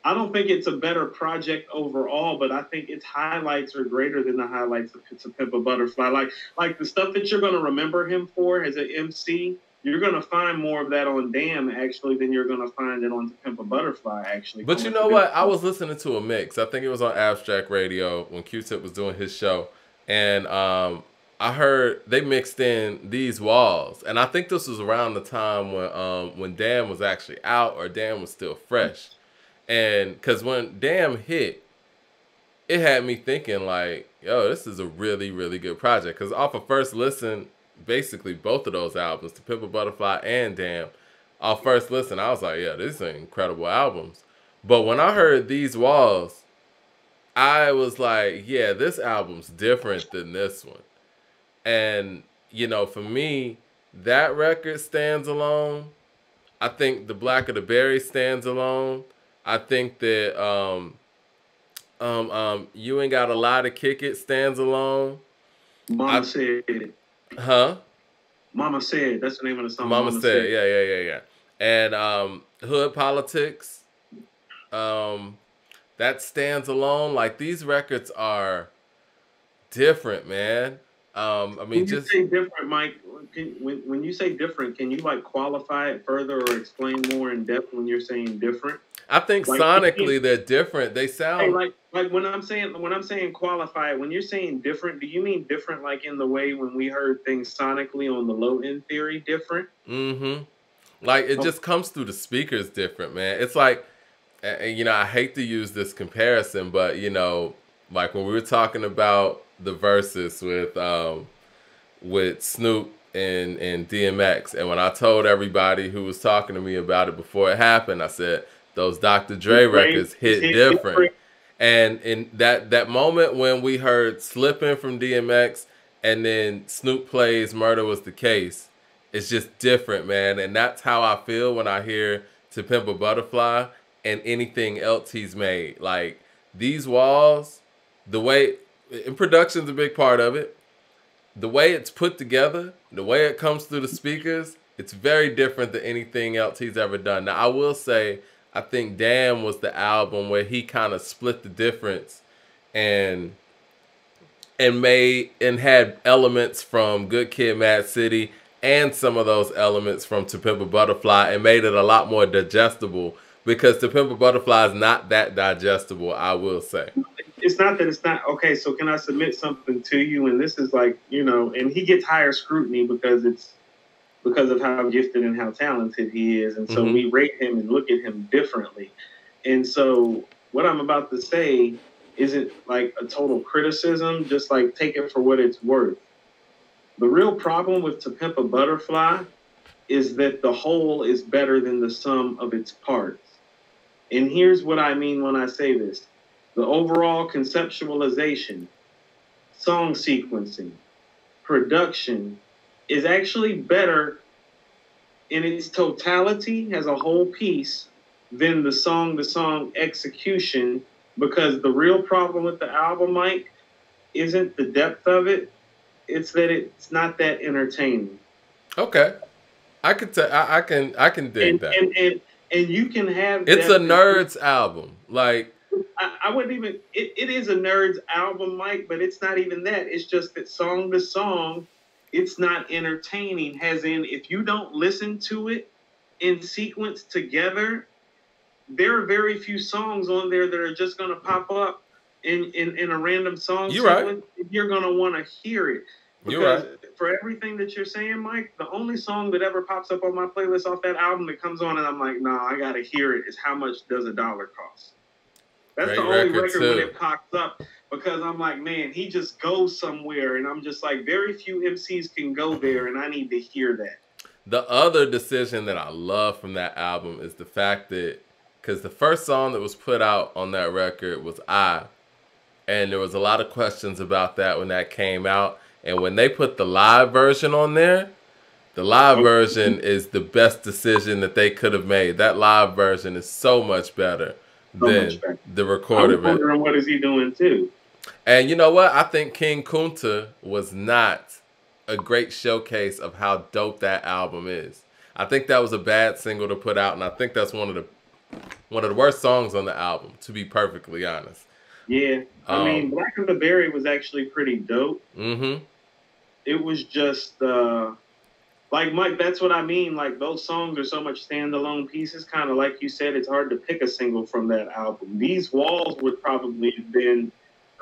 I don't think it's a better project overall, but I think its highlights are greater than the highlights of To Pimp a Butterfly. Like the stuff that you're going to remember him for as an MC, you're going to find more of that on Damn, actually, than you're going to find it on To Pimp a Butterfly, actually. But you know what? I was listening to a mix. I think it was on Abstract Radio when Q-Tip was doing his show. And I heard they mixed in These Walls. And I think this was around the time when Damn was actually out or Damn was still fresh. And because when Damn hit, it had me thinking like, yo, this is a really, really good project. Because off of first listen, basically both of those albums, To Pimp a Butterfly and Damn, off first listen, I was like, yeah, these are incredible albums. But when I heard These Walls, I was like, yeah, this album's different than this one. And, for me, that record stands alone. I think The Black of the Berry stands alone. I think that You Ain't Got a Lie to Kick It stands alone. Mama Said. Huh? Mama Said. That's the name of the song. Mama Said. Yeah. And Hood Politics. That stands alone. Like, these records are different, man. When you say different, Mike, when you say different, can you like qualify it further or explain more in depth when you're saying different? I think like, sonically they're different. They sound like when I'm saying qualify it, when you're saying different, do you mean different like in the way when we heard things sonically on the low end theory different? Mm-hmm. Like it just comes through the speakers different, man. It's like, I hate to use this comparison, but like when we were talking about the verses with Snoop and DMX, and when I told everybody who was talking to me about it before it happened, I said those Dr. Dre records hit different. And in that moment when we heard Slippin' from DMX and then Snoop plays Murder Was the Case, it's just different, man. And that's how I feel when I hear To Pimp a Butterfly and anything else he's made. Like, These Walls, the way, and production's a big part of it, the way it's put together, the way it comes through the speakers, it's very different than anything else he's ever done. Now, I will say, I think Damn was the album where he kind of split the difference and had elements from Good Kid, Mad City and some of those elements from To Pimp a Butterfly and made it a lot more digestible, because To Pimp a Butterfly is not that digestible, I will say. It's not that it's not. Okay, so can I submit something to you? And this is like, and he gets higher scrutiny because of how gifted and how talented he is. And so we rate him and look at him differently. And so what I'm about to say isn't like a total criticism, just like take it for what it's worth. The real problem with To Pimp a Butterfly is that the whole is better than the sum of its parts. And here's what I mean when I say this. The overall conceptualization, song sequencing, production is actually better in its totality as a whole piece than the song execution, because the real problem with the album, Mike, isn't the depth of it. It's that it's not that entertaining. Okay. I can dig that. And you can have it's a nerd's album. Like, I wouldn't even, it is a nerd's album, Mike, but it's not even that. It's just that song to song, it's not entertaining. As in, if you don't listen to it in sequence together, there are very few songs on there that are just going to pop up in a random song sequence. Right. You're going to want to hear it. Because for everything that you're saying, Mike, the only song that ever pops up on my playlist off that album that comes on and I'm like, nah, I got to hear it, is How Much Does a Dollar Cost? That's the only record when it pops up, because I'm like, man, he just goes somewhere. And I'm just like, very few MCs can go there, and I need to hear that. The other decision that I love from that album is the fact that, because the first song that was put out on that record was I. And there was a lot of questions about that when that came out. And when they put the live version on there, the live version is the best decision that they could have made. That live version is so much better than the recorded version. I'm wondering what is he doing too. And you know what? I think King Kunta was not a great showcase of how dope that album is. I think that was a bad single to put out, and I think that's one of the worst songs on the album, to be perfectly honest. Yeah, I mean, Black of the Berry was actually pretty dope. Mm-hmm. It was just like, Mike, that's what I mean. Like, those songs are so much standalone pieces. Kind of like you said, it's hard to pick a single from that album. These Walls would probably have been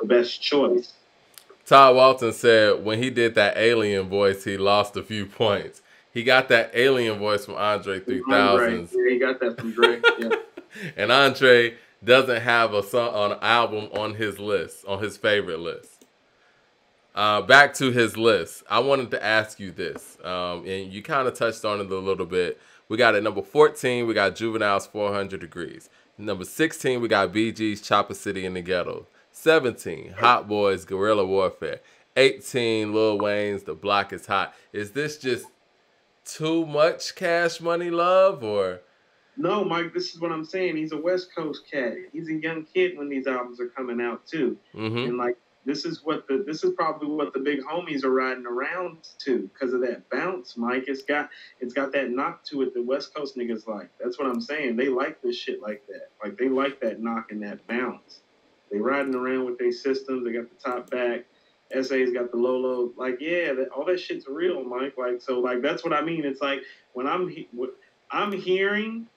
the best choice. Todd Walton said when he did that alien voice, he lost a few points. He got that alien voice from Andre 3000. Yeah, he got that from Drake. Yeah. And Andre doesn't have a song on an album on his list, on his favorite list. Back to his list. I wanted to ask you this, and you kind of touched on it a little bit. We got at number 14, we got Juvenile's 400 Degrees. Number 16, we got BG's Chopper City in the Ghetto. 17, Hot Boys Guerrilla Warfare. 18, Lil Wayne's The Block is Hot. Is this just too much Cash Money love, or? No, Mike, this is what I'm saying. He's a West Coast cat. He's a young kid when these albums are coming out too. And like this is probably what the big homies are riding around to because of that bounce, Mike. It's got that knock to it that West Coast niggas like. That's what I'm saying. They like this shit like that. Like they like that knock and that bounce. They riding around with their systems. They got the top back. SA's got the low. Like yeah, all that shit's real, Mike. Like so, like that's what I mean. It's like when I'm hearing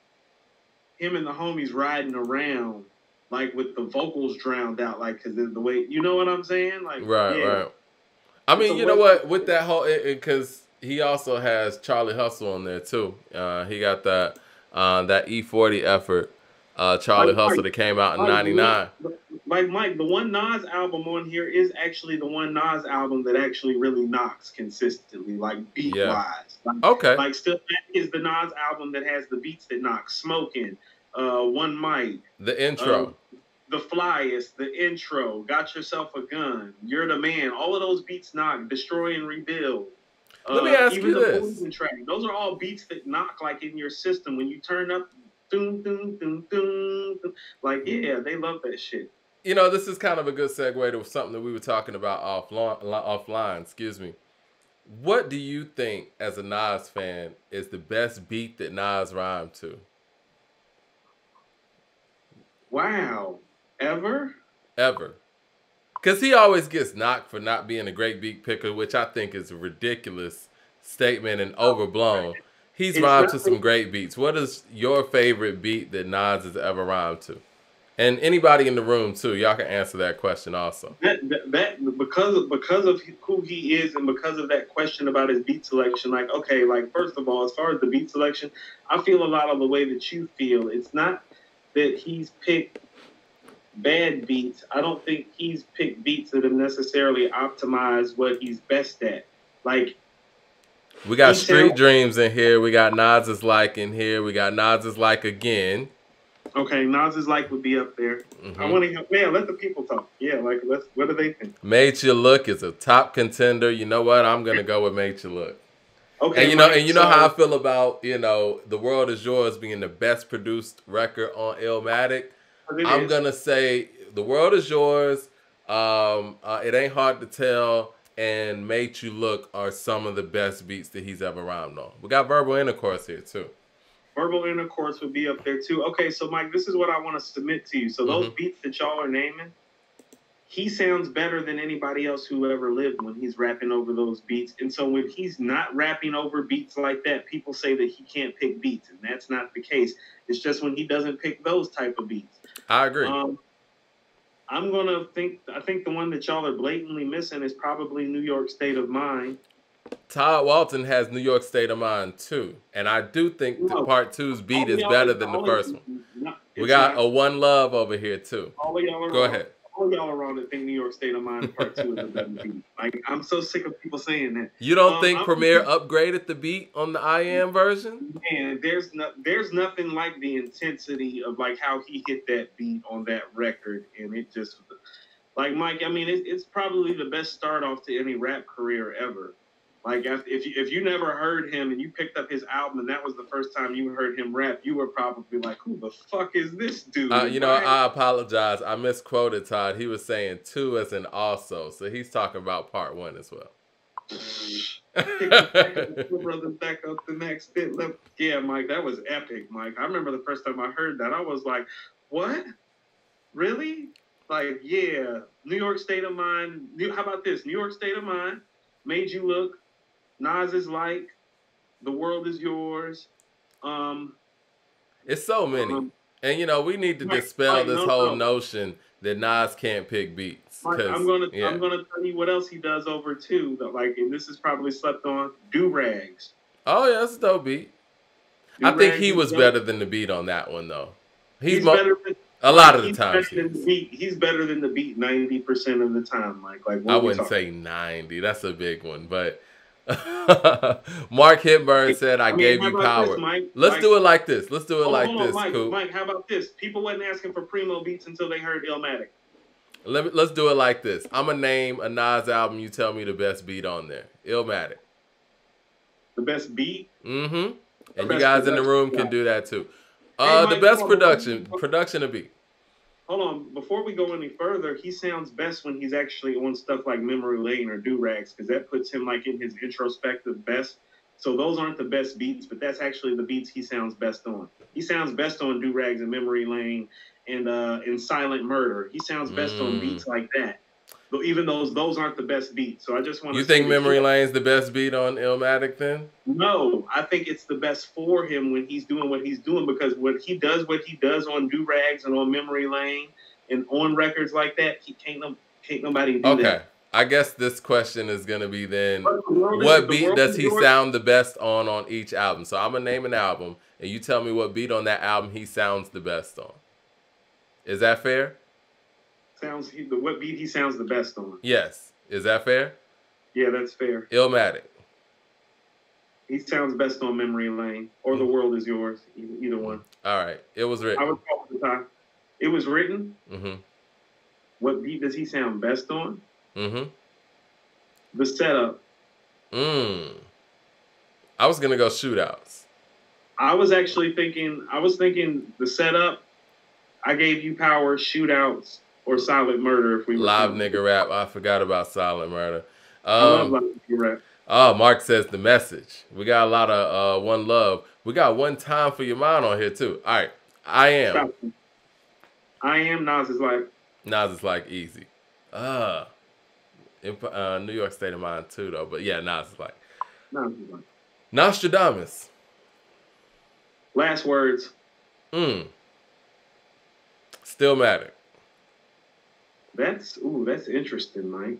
him and the homies riding around, like with the vocals drowned out, like because the way you know what I'm saying, like right. I mean, you know what? With that whole, because he also has Charlie Hustle on there too. He got that E40 effort, Charlie Hustle that came out in '99. Like Mike, the one Nas album on here is actually the one Nas album that actually really knocks consistently, like beat wise. Like, okay. Like Still Back is the Nas album that has the beats that knock. Smoking, One Mic, the intro, The Flyest, the intro, Got Yourself a Gun, You're the Man. All of those beats knock. Destroy and Rebuild. Let me ask even you the this. Poison track. Those are all beats that knock like in your system when you turn up. Doom, doom, doom, doom. Like yeah, they love that shit. You know, this is kind of a good segue to something that we were talking about offline. Excuse me. What do you think, as a Nas fan, is the best beat that Nas rhymed to? Wow. Ever? Because he always gets knocked for not being a great beat picker, which I think is a ridiculous statement and overblown. He's rhymed to some great beats. What is your favorite beat that Nas has ever rhymed to? And anybody in the room too, y'all can answer that question also. That because of who he is and because of that question about his beat selection, like okay, like first of all, as far as the beat selection, I feel a lot of the way that you feel. It's not that he's picked bad beats. I don't think he's picked beats that have necessarily optimized what he's best at. Like we got Street Dreams in here. We got Nas is Like in here. We got Nas is Like Again. Okay, Nas is Like would be up there. I want to let the people talk. Yeah, like what do they think? Made You Look is a top contender. You know what? I'm gonna go with Made You Look. Okay, and you know how I feel about The World Is Yours being the best produced record on Illmatic. I'm gonna say The World Is Yours. It Ain't Hard to Tell and Made You Look are some of the best beats that he's ever rhymed on. We got Verbal Intercourse here too. Verbal Intercourse would be up there too. Okay, so Mike, this is what I want to submit to you. So those beats that y'all are naming, he sounds better than anybody else who ever lived when he's rapping over those beats. And so when he's not rapping over beats like that, people say that he can't pick beats, and that's not the case. It's just when he doesn't pick those type of beats. I agree. I think the one that y'all are blatantly missing is probably New York State of Mind. Todd Walton has New York State of Mind too, and I do think the Part 2's beat is better than the first one. We got a One Love over here too. Go ahead. All y'all are wrong that think New York State of Mind Part 2 is a better beat. Like I'm so sick of people saying that. You don't think Premier upgraded the beat on the I Am version? Man, there's nothing like the intensity of like how he hit that beat on that record, and it just like Mike. I mean, it's probably the best start off to any rap career ever. Like if you never heard him and you picked up his album and that was the first time you heard him rap, you were probably like, "Who the fuck is this dude?" I apologize. I misquoted Todd. He was saying 2 as in also, so he's talking about Part 1 as well. Brothers back up the next bit. Yeah, Mike, that was epic, Mike. I remember the first time I heard that, I was like, "What? Really?" Like, yeah, New York State of Mind. How about this? New York State of Mind, Made You Look. Nas is Like, The World Is Yours. It's so many. And, we need to dispel this whole notion that Nas can't pick beats. I'm gonna tell you what else he does over too. And this is probably slept on. Do Rags. Oh yeah, that's a dope beat. I think he was better than the beat on that one though. He's better than, a lot of the time. He's better than the beat 90% of the time, Mike. Like I wouldn't say 90. That's a big one, but Mark Hitburn said, "I gave how you about this, power." Mike? Let's do it like this. Let's do it like hold on, this, Mike. Coop. Mike, how about this? People wasn't asking for Primo beats until they heard Illmatic. Let's do it like this. I'm gonna name a Nas album. You tell me the best beat on there. Illmatic. The best beat. Mm-hmm. And you guys in the room can do that too. Hey, The Mike, best hold on. production of beat. Hold on, before we go any further, he sounds best when he's actually on stuff like Memory Lane or Do Rags, because that puts him like in his introspective best. So those aren't the best beats, but that's actually the beats he sounds best on. He sounds best on Do Rags and Memory Lane and in Silent Murder. He sounds best on beats like that. But even those aren't the best beats. So I just want to. You think Memory Lane's the best beat on Illmatic then? No, I think it's the best for him when he's doing what he's doing, because what he does on Do Rags and on Memory Lane and on records like that, he can't nobody do that. Okay. I guess this question is gonna be then, what beat does he sound the best on each album? So I'm gonna name an album, and you tell me what beat on that album he sounds the best on. Is that fair? What beat he sounds the best on. Yes. Is that fair? Yeah, that's fair. Illmatic. He sounds best on Memory Lane or The World Is Yours. Either one. All right. It was written. I was talking the time. It was written. Mm-hmm. What beat does he sound best on? Mm-hmm. The Setup. I was gonna go Shootouts. I was thinking The Setup. I Gave You Power, Shootouts, or Silent Murder. If we were Live Nigga Rap. I forgot about Silent Murder. I love Live Nigga Rap. Oh, Mark says The Message. We got a lot of One Love. We got One Time for Your Mind on here too. All right. I Am. Nas is like. Nas is like easy. New York State of Mind too though. But yeah, Nas is like. Nostradamus. Last Words. Stillmatic. That's interesting, Mike.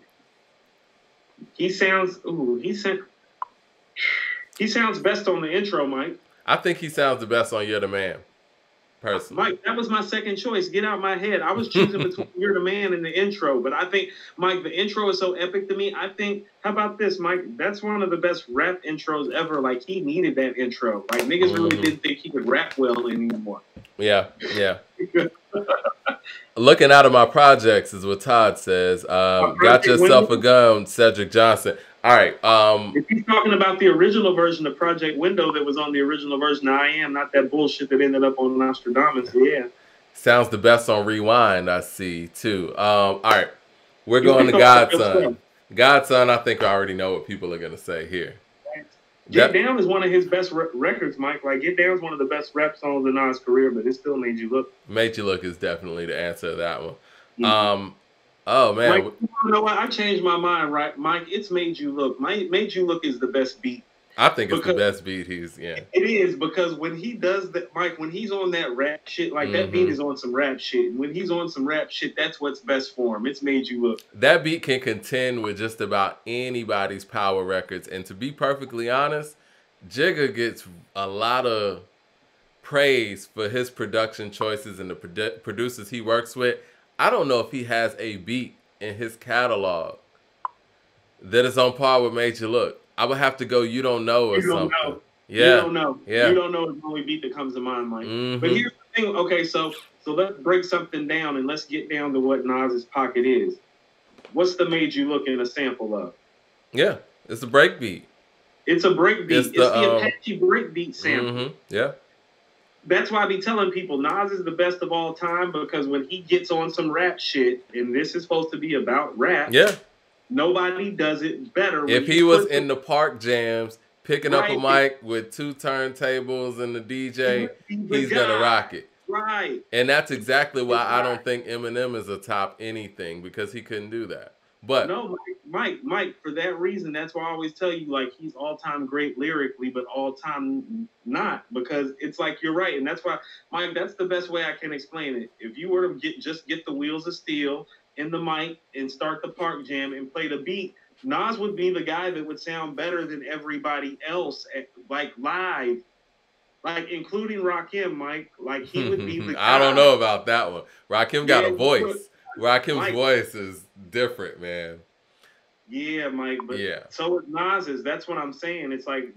He sounds best on the intro, Mike. I think he sounds the best on You're the Man. Personally. Mike, that was my second choice. Get out my head. I was choosing between You're the Man and the intro, but I think, Mike, the intro is so epic to me. I think, how about this, Mike? That's one of the best rap intros ever. Like, he needed that intro. Like, niggas really didn't think he could rap well anymore. Yeah. Looking out of my projects is what Todd says. Got yourself a gun, Cedric Johnson. All right. If he's talking about the original version of Project Window that was on the original version of I Am, not that bullshit that ended up on Nostradamus, yeah. Sounds the best on Rewind, I see, too. All right. We're going to Godson. Godson, I think I already know what people are going to say here. Get Down is one of his best records, Mike. Like, Get Down is one of the best rap songs in Nas' career, but it still Made You Look. Made You Look is definitely the answer to that one. Oh, man. Mike, you know what? I changed my mind, right? Mike, it's Made You Look. Made You Look is the best beat. I think it's the best beat yeah. It is, because when he does that, Mike, when he's on that rap shit, like that beat is on some rap shit. When he's on some rap shit, that's what's best for him. It's Made You Look. That beat can contend with just about anybody's power records. And to be perfectly honest, Jigga gets a lot of praise for his production choices and the producers he works with. I don't know if he has a beat in his catalog that is on par with Made You Look. I would have to go You Don't Know or something. Know. Yeah. You Don't Know. Yeah. You Don't Know is the only beat that comes to mind, Mike. But here's the thing. Okay, so let's break something down and let's get down to what Nas's pocket is. What's the Made You Look in a sample of? Yeah, it's a break beat. It's a break beat. It's the Apache break beat sample. Yeah. That's why I be telling people Nas is the best of all time, because when he gets on some rap shit, and this is supposed to be about rap, nobody does it better. If he was in the park jams, picking up a mic with 2 turntables and the DJ, he's going to rock it. Right. And that's exactly why I don't think Eminem is a top anything, because he couldn't do that. But no, Mike, for that reason, that's why I always tell you, like, he's all-time great lyrically, but all-time not, because it's like, you're right. And that's why, Mike, that's the best way I can explain it. If you were to get the Wheels of Steel in the mic and start the park jam and play the beat, Nas would be the guy that would sound better than everybody else, like, live. Like, including Rakim, Mike. Like, he would be the guy. I don't know about that one. Rakim got a voice. Rakim's voice is different, man. Yeah, Mike, but Yeah. so is Nas's. That's what I'm saying. It's like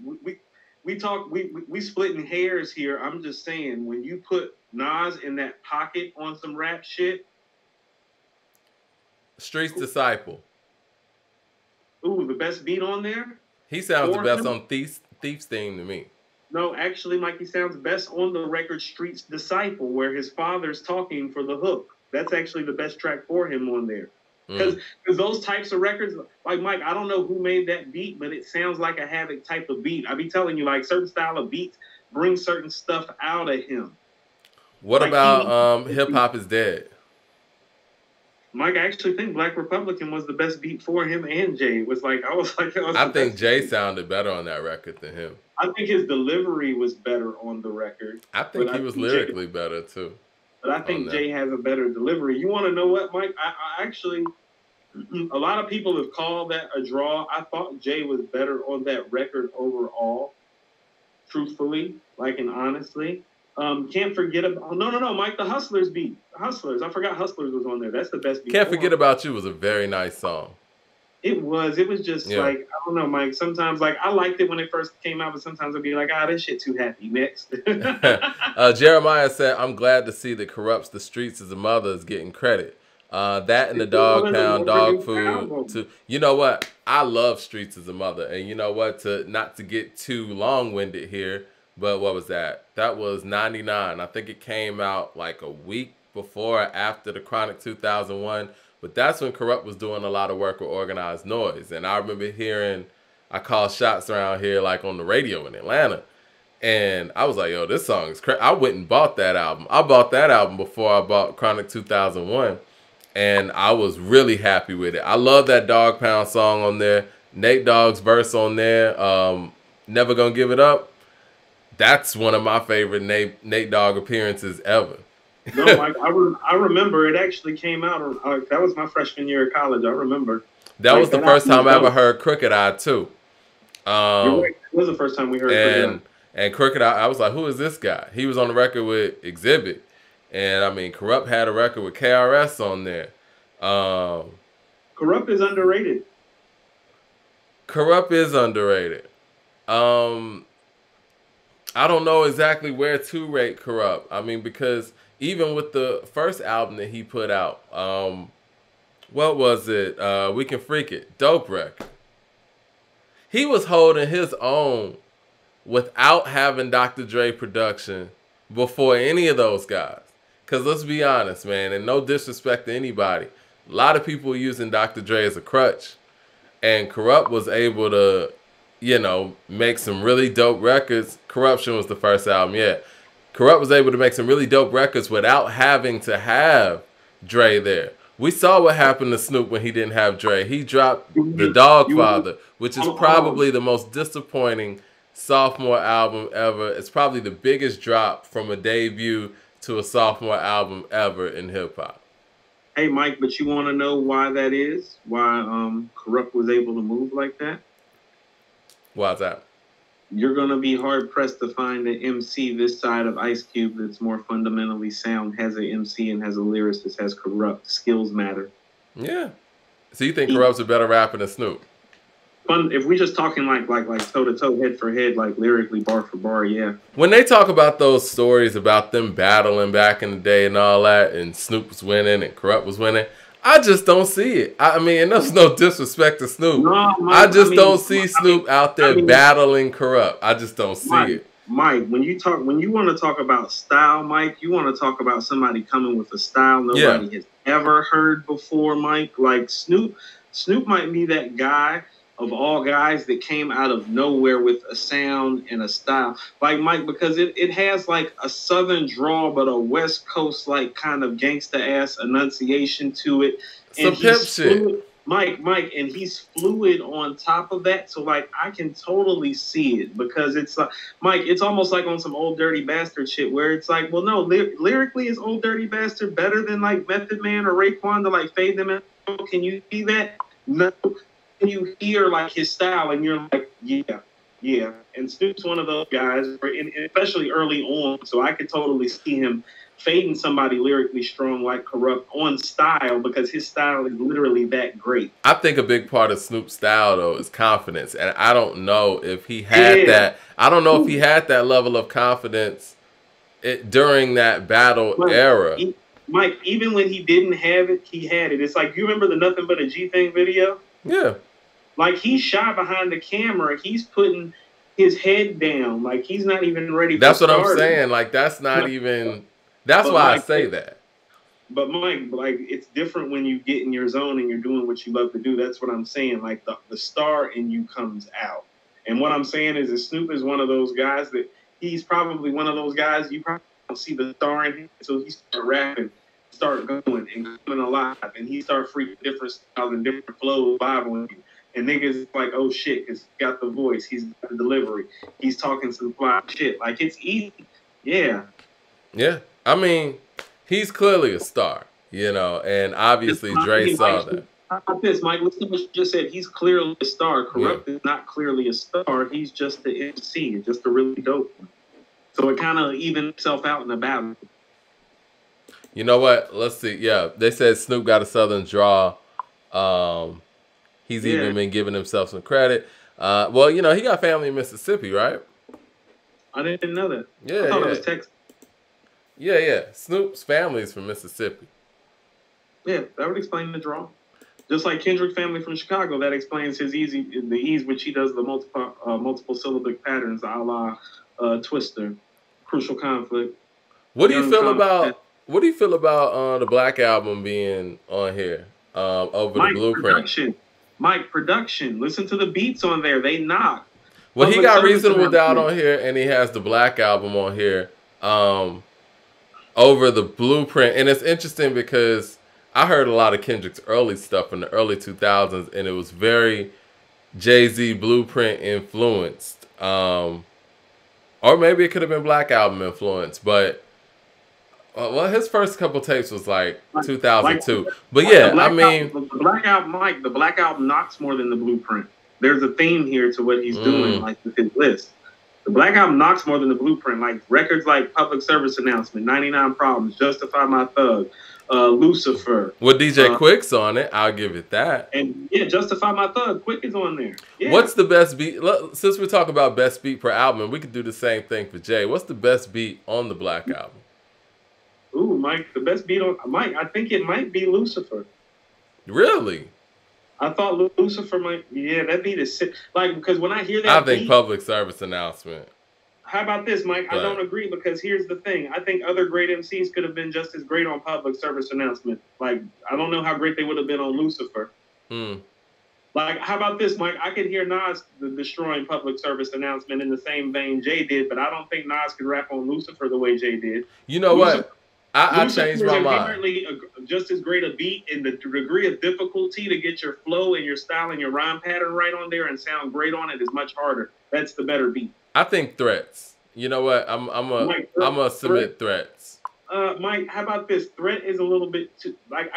we splitting hairs here. I'm just saying when you put Nas in that pocket on some rap shit. Street's Disciple. Ooh, the best beat on there? He sounds the For best him? on Thief's theme to me. No, actually, Mike, he sounds best on the record Street's Disciple, where his father's talking for the hook. That's actually the best track for him on there. Because those types of records, like Mike, I don't know who made that beat, but it sounds like a Havoc type of beat. I be telling you, like certain style of beats bring certain stuff out of him. What Like, about Hip Hop Is Dead? Mike, I actually think Black Republican was the best beat for him and Jay. It was like I think Jay sounded better on that record than him. I think his delivery was better on the record. I think he was lyrically better too. But I think Jay has a better delivery. You want to know what, Mike? I actually, a lot of people have called that a draw. I thought Jay was better on that record overall, truthfully, like, and honestly. Can't forget about, no, Mike, the Hustlers beat. Hustlers. I forgot Hustlers was on there. That's the best beat. Can't Forget About You was a very nice song. It was just like, I don't know, Mike. Sometimes, like, I liked it when it first came out, but sometimes I'd be like, this shit too happy. Next. Jeremiah said, I'm glad to see that Corrupt's The Streets Is a Mother is getting credit. That and the Dog Pound, Dog Food. Too. You know what? I love Streets Is a Mother. And you know what? Not to get too long-winded here, but what was that? That was 99. I think it came out like a week before or after the Chronic 2001. But that's when Corrupt was doing a lot of work with Organized Noise. And I remember hearing, I call shots around here like on the radio in Atlanta. And I was like, yo, this song is crazy. I went and bought that album. I bought that album before I bought Chronic 2001. And I was really happy with it. I love that Dog Pound song on there. Nate Dogg's verse on there. Never Gonna Give It Up. That's one of my favorite Nate Dogg appearances ever. No, Mike, I remember it actually came out. That was my freshman year of college. I remember. That was the first time I ever heard Crooked Eye, too. You're right. It was the first time we heard Crooked Eye. And Crooked Eye, I was like, who is this guy? He was on the record with Exhibit. And, I mean, Corrupt had a record with KRS on there. Corrupt is underrated. Corrupt is underrated. I don't know exactly where to rate Corrupt. I mean, because even with the first album that he put out, what was it? We Can Freak It. Dope record. He was holding his own without having Dr. Dre production before any of those guys. Because let's be honest, man, and no disrespect to anybody, a lot of people were using Dr. Dre as a crutch. And Corrupt was able to, you know, make some really dope records. Corruption was the first album, yeah. Corrupt was able to make some really dope records without having to have Dre there. We saw what happened to Snoop when he didn't have Dre. He dropped The Dogfather, which is probably the most disappointing sophomore album ever. It's probably the biggest drop from a debut to a sophomore album ever in hip-hop. Hey, Mike, but you want to know why that is? Why Corrupt was able to move like that? Why's that? You're going to be hard-pressed to find an MC this side of Ice Cube that's more fundamentally sound, has an MC and has a lyricist, has Corrupt. Skills matter. Yeah. So you think Corrupt's a better rapper than Snoop? If we just talking like toe-to-toe, head-for-head, like lyrically, bar for bar, yeah. When they talk about those stories about them battling back in the day and all that, and Snoop was winning and Corrupt was winning, I just don't see it. I mean, and there's no disrespect to Snoop. No, Mike, I just don't see Snoop out there battling Corrupt. I just don't see it. Mike, when you want to talk about style, Mike, you want to talk about somebody coming with a style nobody has ever heard before, Mike. Like Snoop might be that guy of all guys that came out of nowhere with a sound and a style. Like Mike, because it has like a southern drawl, but a West Coast like kind of gangsta ass enunciation to it. Some pimp shit. Mike, and he's fluid on top of that. So like I can totally see it because it's like Mike, it's almost like on some Old Dirty Bastard shit where it's like, well, no, lyrically is Old Dirty Bastard better than like Method Man or Raekwon to like fade them in? Can you see that? No. You hear like his style and you're like, yeah. And Snoop's one of those guys, especially early on. So I could totally see him fading somebody lyrically strong like Corrupt on style because his style is literally that great. I think a big part of Snoop's style though is confidence, and I don't know if he had that. I don't know if he had that level of confidence during that battle era. Mike, even when he didn't have it, he had it. It's like, you remember the Nothing But a G Thing video? Yeah. Like, he's shy behind the camera. He's putting his head down. Like, he's not even ready for That's what starting. I'm saying. Like, that's not even... That's why Mike, I say that. But, Mike, like, it's different when you get in your zone and you're doing what you love to do. That's what I'm saying. Like, the star in you comes out. And what I'm saying is that Snoop is one of those guys that... He's probably one of those guys you probably don't see the star in him until he start rapping, start going and coming alive, and he start freaking different styles and different flows live on you. And niggas like, oh shit, because he's got the voice, he's got the delivery, he's talking some fly shit. Like, it's easy. Yeah. Yeah. I mean, he's clearly a star, you know, and obviously Dre saw that. How about this, Mike? Listen to what you just said. He's clearly a star. Corrupt is not clearly a star. He's just the MC, just a really dope one. So it kind of evens itself out in the battle. You know what? Let's see. Yeah, they said Snoop got a Southern draw. He's even been giving himself some credit. Well, you know, he got family in Mississippi, right? I didn't know that. Yeah, I thought it was Texas. Yeah. Snoop's family is from Mississippi. Yeah, that would explain the draw. Just like Kendrick family from Chicago, that explains the ease which he does the multiple syllabic patterns, a la Twister, Crucial Conflict. What do you feel about the Black Album being on here over the Blueprint? Production. Listen to the beats on there; they knock. Well, he got Reasonable Doubt on here, and he has the Black Album on here over the Blueprint, and it's interesting because I heard a lot of Kendrick's early stuff in the early 2000s, and it was very Jay-Z Blueprint influenced. Or maybe it could have been Black Album influenced, but well, his first couple tapes was like 2002. But yeah, the Black Album knocks more than the Blueprint. There's a theme here to what he's doing, like with his list. The Black Album knocks more than the Blueprint. Like records like Public Service Announcement, 99 Problems, Justify My Thug, Lucifer. With DJ Quick's on it, I'll give it that. And yeah, Justify My Thug, Quick is on there. Yeah. What's the best beat? Since we talk about best beat per album, we could do the same thing for Jay. What's the best beat on the Black Album? Ooh, Mike, the best beat on Mike, I think it might be Lucifer. Really? I thought Lucifer might. Yeah, that beat is sick. Like, because when I hear that, I think Public Service Announcement. How about this, Mike? I don't agree because here's the thing. I think other great MCs could have been just as great on Public Service Announcement. Like, I don't know how great they would have been on Lucifer. Like, how about this, Mike? I could hear Nas destroying Public Service Announcement in the same vein Jay did, but I don't think Nas could rap on Lucifer the way Jay did. You know what? I changed my mind. Apparently, just as great a beat, and the degree of difficulty to get your flow and your style and your rhyme pattern right on there and sound great on it is much harder. That's the better beat. I think Threats. You know what? I'm a submit Threats. Mike, how about this? Threat is a little bit too, like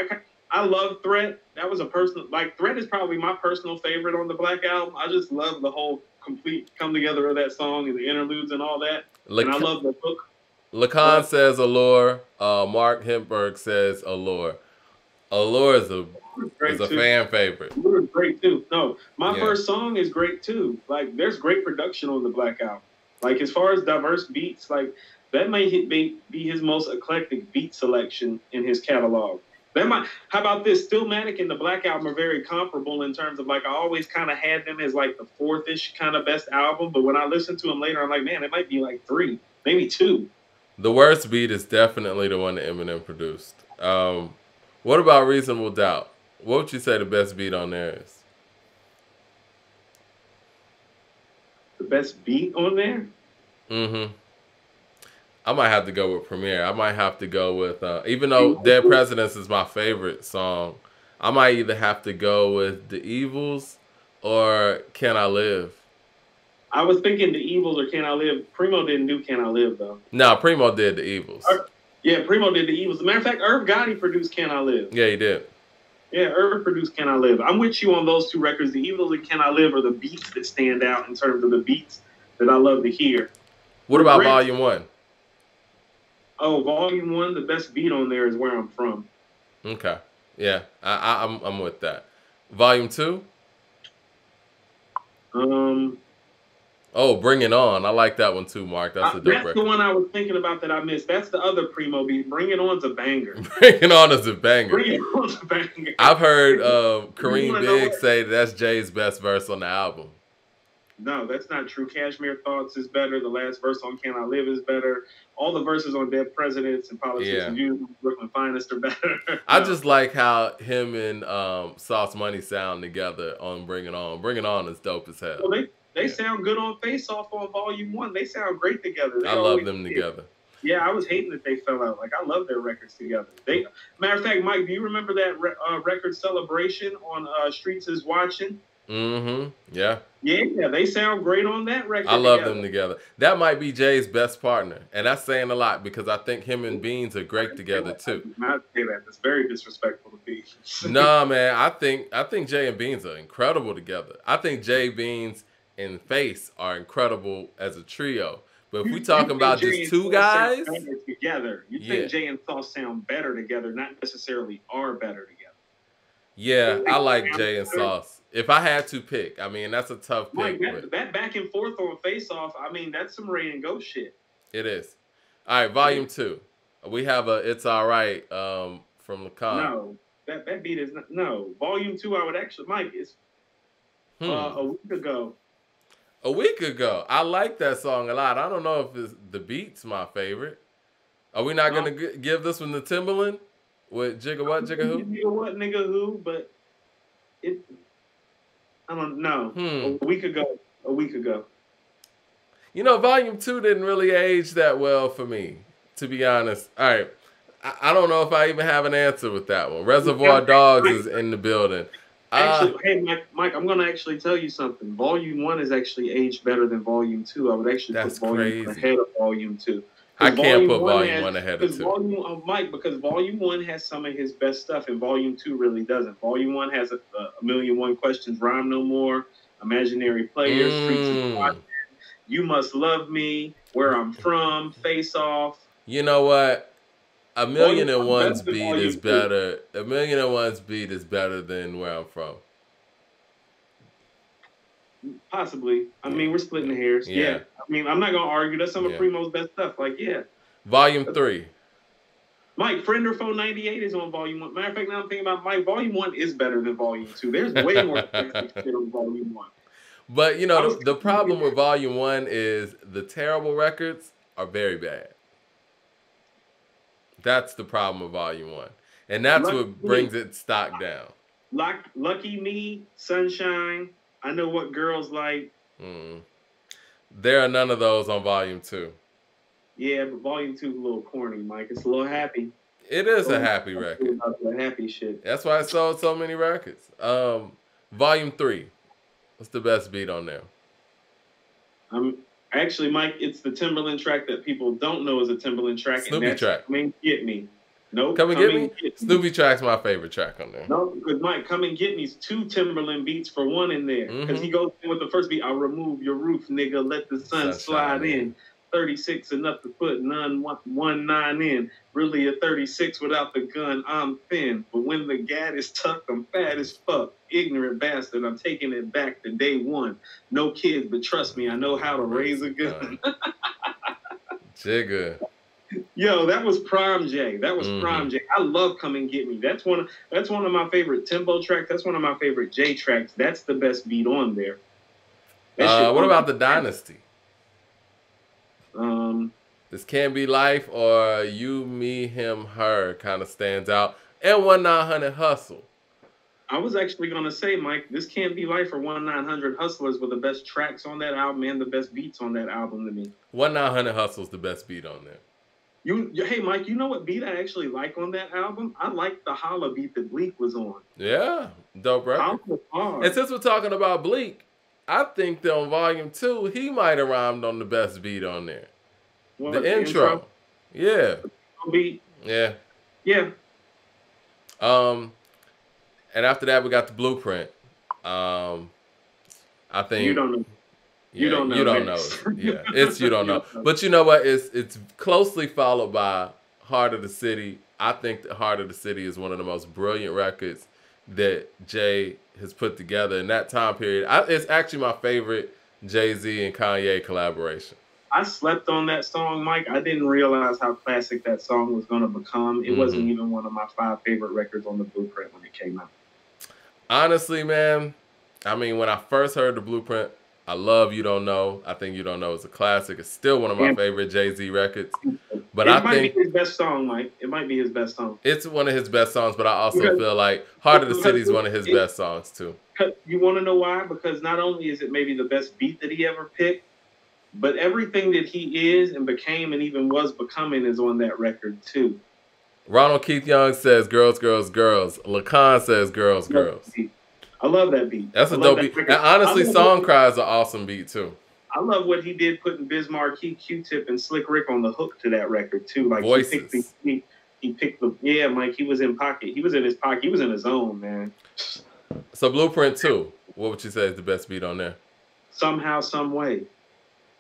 I love Threat. That was a personal, like, Threat is probably my personal favorite on the Black Album. I just love the whole complete come together of that song and the interludes and all that. And I love the hook. Lacan says Allure. Mark Hempberg says Allure. Allure is a fan favorite. Allure is great too. No, my first song is great too. Like, there's great production on the Black Album. Like, as far as diverse beats, like, that might be his most eclectic beat selection in his catalog. How about this? Stillmatic and the Black Album are very comparable in terms of, like, I always kind of had them as, like, the fourth-ish kind of best album, but when I listen to them later, I'm like, man, it might be, like, 3, maybe 2. The worst beat is definitely the one that Eminem produced. What about Reasonable Doubt? What would you say the best beat on there is? The best beat on there? Mm-hmm. I might have to go with Premiere. I might have to go with, even though Dead Presidents is my favorite song, I might either have to go with The Evils or Can I Live. I was thinking The Evils or Can I Live. Primo didn't do Can I Live, though. No, Primo did The Evils. Yeah, Primo did The Evils. As a matter of fact, Irv Gotti produced Can I Live. Yeah, he did. Yeah, Irv produced Can I Live. I'm with you on those two records. The Evils and Can I Live are the beats that stand out in terms of the beats that I love to hear. What about Volume 1? Oh, Volume 1, the best beat on there is Where I'm From. Okay. Yeah, I'm with that. Volume 2? Oh, Bring It On. I like that one too, Mark. That's a dope That's the record. one I was thinking about that I missed. That's the other Primo beat. Bring It On's a banger. Bring It On is a banger. Bring It On's a banger. I've heard Kareem Biggs say that's Jay's best verse on the album. No, that's not true. Cashmere Thoughts is better. The last verse on Can I Live is better. All the verses on Dead Presidents and Politics and You, Brooklyn Finest are better. I just like how him and Sauce Money sound together on Bring It On. Bring It On is dope as hell. Well, they sound good on Face Off on Volume 1. They sound great together. I love them together. Yeah, I was hating that they fell out. Like, I love their records together. Matter of fact, Mike, do you remember that record Celebration on Streets Is Watching? Mm-hmm. Yeah. Yeah, they sound great on that record. I love them together. That might be Jay's best partner, and that's saying a lot because I think him and Beans are great together too. I did not say that. That's very disrespectful to Beans. Nah, man, I think Jay and Beans are incredible together. I think Jay, Beans, and Face are incredible as a trio. But if we talking about just two guys together, you think Jay and Sauce sound better together, not necessarily are better together. Yeah, I like Jay and Sauce. If I had to pick, I mean, that's a tough pick. That back and forth on Face Off, I mean, that's some Ray and Go shit. It is. All right, Volume 2. We have a It's All Right from Lacan. No, that beat is not. No, Volume 2, I would actually, Mike, is a week ago. A week ago. I like that song a lot. I don't know if the beat's my favorite. Are we not going to give this one to Timbaland? With Jigga What, Jigga Who? Jigga What, Nigga Who, but I don't know. A week ago. You know, Volume 2 didn't really age that well for me, to be honest. All right. I don't know if I even have an answer with that one. Reservoir Dogs is in the building. Actually, hey, Mike, I'm going to actually tell you something. Volume 1 is actually aged better than Volume 2. I would actually put Volume 1 ahead of Volume 2. I can't put Volume 1 ahead of 2. Mike, because Volume 1 has some of his best stuff, and Volume 2 really doesn't. Volume 1 has a million one questions, Rhyme No More, Imaginary Players, Streets of Watching, You Must Love Me, Where I'm From, Face Off. You know what? A Million and One's beat is better. A Million and One's beat is better than Where I'm From. Possibly. I mean, we're splitting the hairs. Yeah. I mean, I'm not going to argue. That's some of Primo's best stuff. Like, yeah. Volume 3. Mike, Friend or Foe 98 is on Volume 1. Matter of fact, now I'm thinking about Mike, Volume 1 is better than Volume 2. There's way more shit on Volume 1. But, you know, the problem with Volume 1 is the terrible records are very bad. That's the problem with Volume 1. And that's what brings its stock down. Lucky Me, Sunshine, I Know What Girls Like. There are none of those on Volume 2. Yeah, but Volume 2 is a little corny, Mike. It's a little happy. It is a happy record. Happy shit. That's why it sold so many records. Volume 3. What's the best beat on there? Actually, Mike, it's the Timbaland track that people don't know is a Timbaland track. Snoopy track. Come and Get Me. Nope. Come and Get Me? Snoopy track's my favorite track on there. No, because Mike, Come and Get Me's 2 Timbaland beats for one in there. Because he goes in with the first beat, I'll remove your roof, nigga, let the sun slide in. 36 enough to put 9 in. Really a 36 without the gun, I'm thin. But when the gat is tucked, I'm fat as fuck. Ignorant bastard, I'm taking it back to day one. No kids, but trust me, I know how to raise a gun. Jigga. Yo, that was Prime J. Prime J. I love Come and Get Me. That's one of my favorite Timbo tracks. That's one of my favorite J tracks. That's the best beat on there. What about the Dynasty? This Can't Be Life or You, Me, Him, Her kind of stands out. And 1-900 Hustle. I was actually going to say, Mike, This Can't Be Life or 1-900 Hustlers were the best tracks on that album and the best beats on that album to me. 1-900 Hustle's the best beat on there. Hey, Mike, you know what beat I actually like on that album? I like the Holla beat that Bleak was on. Yeah, dope record. And since we're talking about Bleak, I think that on Volume 2, he might have rhymed on the best beat on there. The intro. Yeah. Beat. Yeah. Yeah. And after that, we got the Blueprint. I think you don't know. You don't know. You don't know. Yeah, it's You Don't Know. But you know what? It's closely followed by Heart of the City. I think that Heart of the City is one of the most brilliant records that Jay has put together in that time period. It's actually my favorite Jay-Z and Kanye collaboration. I slept on that song, Mike. I didn't realize how classic that song was going to become. It wasn't even one of my 5 favorite records on the Blueprint when it came out. Honestly, man, I mean, when I first heard the Blueprint, I love You Don't Know. I think You Don't Know is a classic. It's still one of my favorite Jay-Z records. But I think it might be his best song, Mike. It might be his best song. It's one of his best songs, but I also feel like Heart of the City is one of his best songs, too. You want to know why? Because not only is it maybe the best beat that he ever picked, but everything that he is and became and even was becoming is on that record, too. Ronald Keith Young says, girls, girls, girls. Lacan says, girls, girls. I love that beat. That's a dope beat. And honestly, Song Cry is an awesome beat, too. I love what he did putting Biz Markie, Q-Tip, and Slick Rick on the hook to that record, too. Like Voices. He picked the... Yeah, Mike, he was in pocket. He was in his pocket. He was in his zone, man. So Blueprint 2, what would you say is the best beat on there? Somehow, Some Way.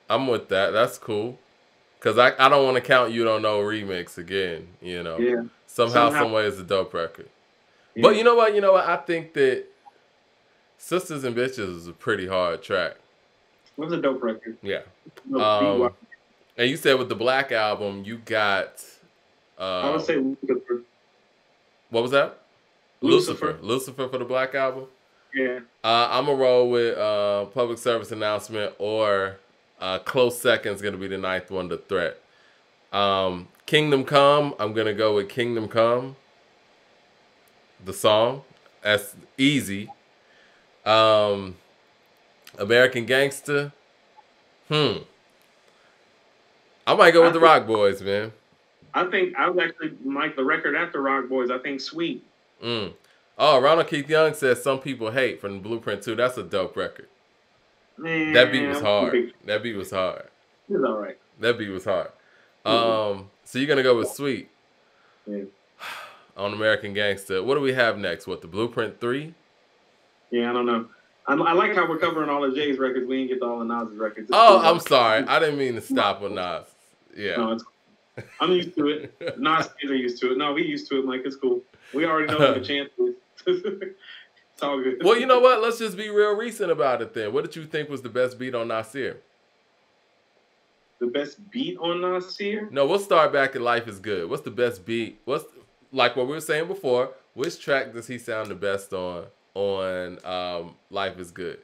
I'm with that. That's cool. Because I don't want to count You Don't Know remix again, you know. Yeah. Somehow, Some Way is a dope record. Yeah. But you know what? I think that Sisters and Bitches is a pretty hard track. It was a dope record. Yeah. And you said with the Black Album, you got... I would say Lucifer. What was that? Lucifer. Lucifer for the Black Album? Yeah. I'm going to roll with Public Service Announcement, or close second is going to be the 9th one, The Threat. Kingdom Come, I'm going to go with Kingdom Come, the song. That's easy. American Gangster. I might go with the Rock Boys, man. I think I was actually, Mike, the record after Rock Boys, I think Sweet. Oh, Ronald Keith Young says Some People Hate from the Blueprint 2. That's a dope record. Man, that beat was hard. That beat was hard. It was all right. That beat was hard. So you're going to go with Sweet. Yeah. On American Gangster. What do we have next? What, the Blueprint 3? Yeah, I don't know. I like how we're covering all of Jay's records. We didn't get to all of Nas's records. I'm sorry. I didn't mean to stop on Nas. Yeah. No, I'm used to it. Nas fans are used to it. No, we used to it, Mike. It's cool. We already know what the chance is. It's all good. Well, you know what? Let's just be real recent about it then. What did you think was the best beat on Nasir? The best beat on Nasir? No, we'll start back at Life is Good. What's the best beat? Like what we were saying before, which track does he sound the best on Life is Good?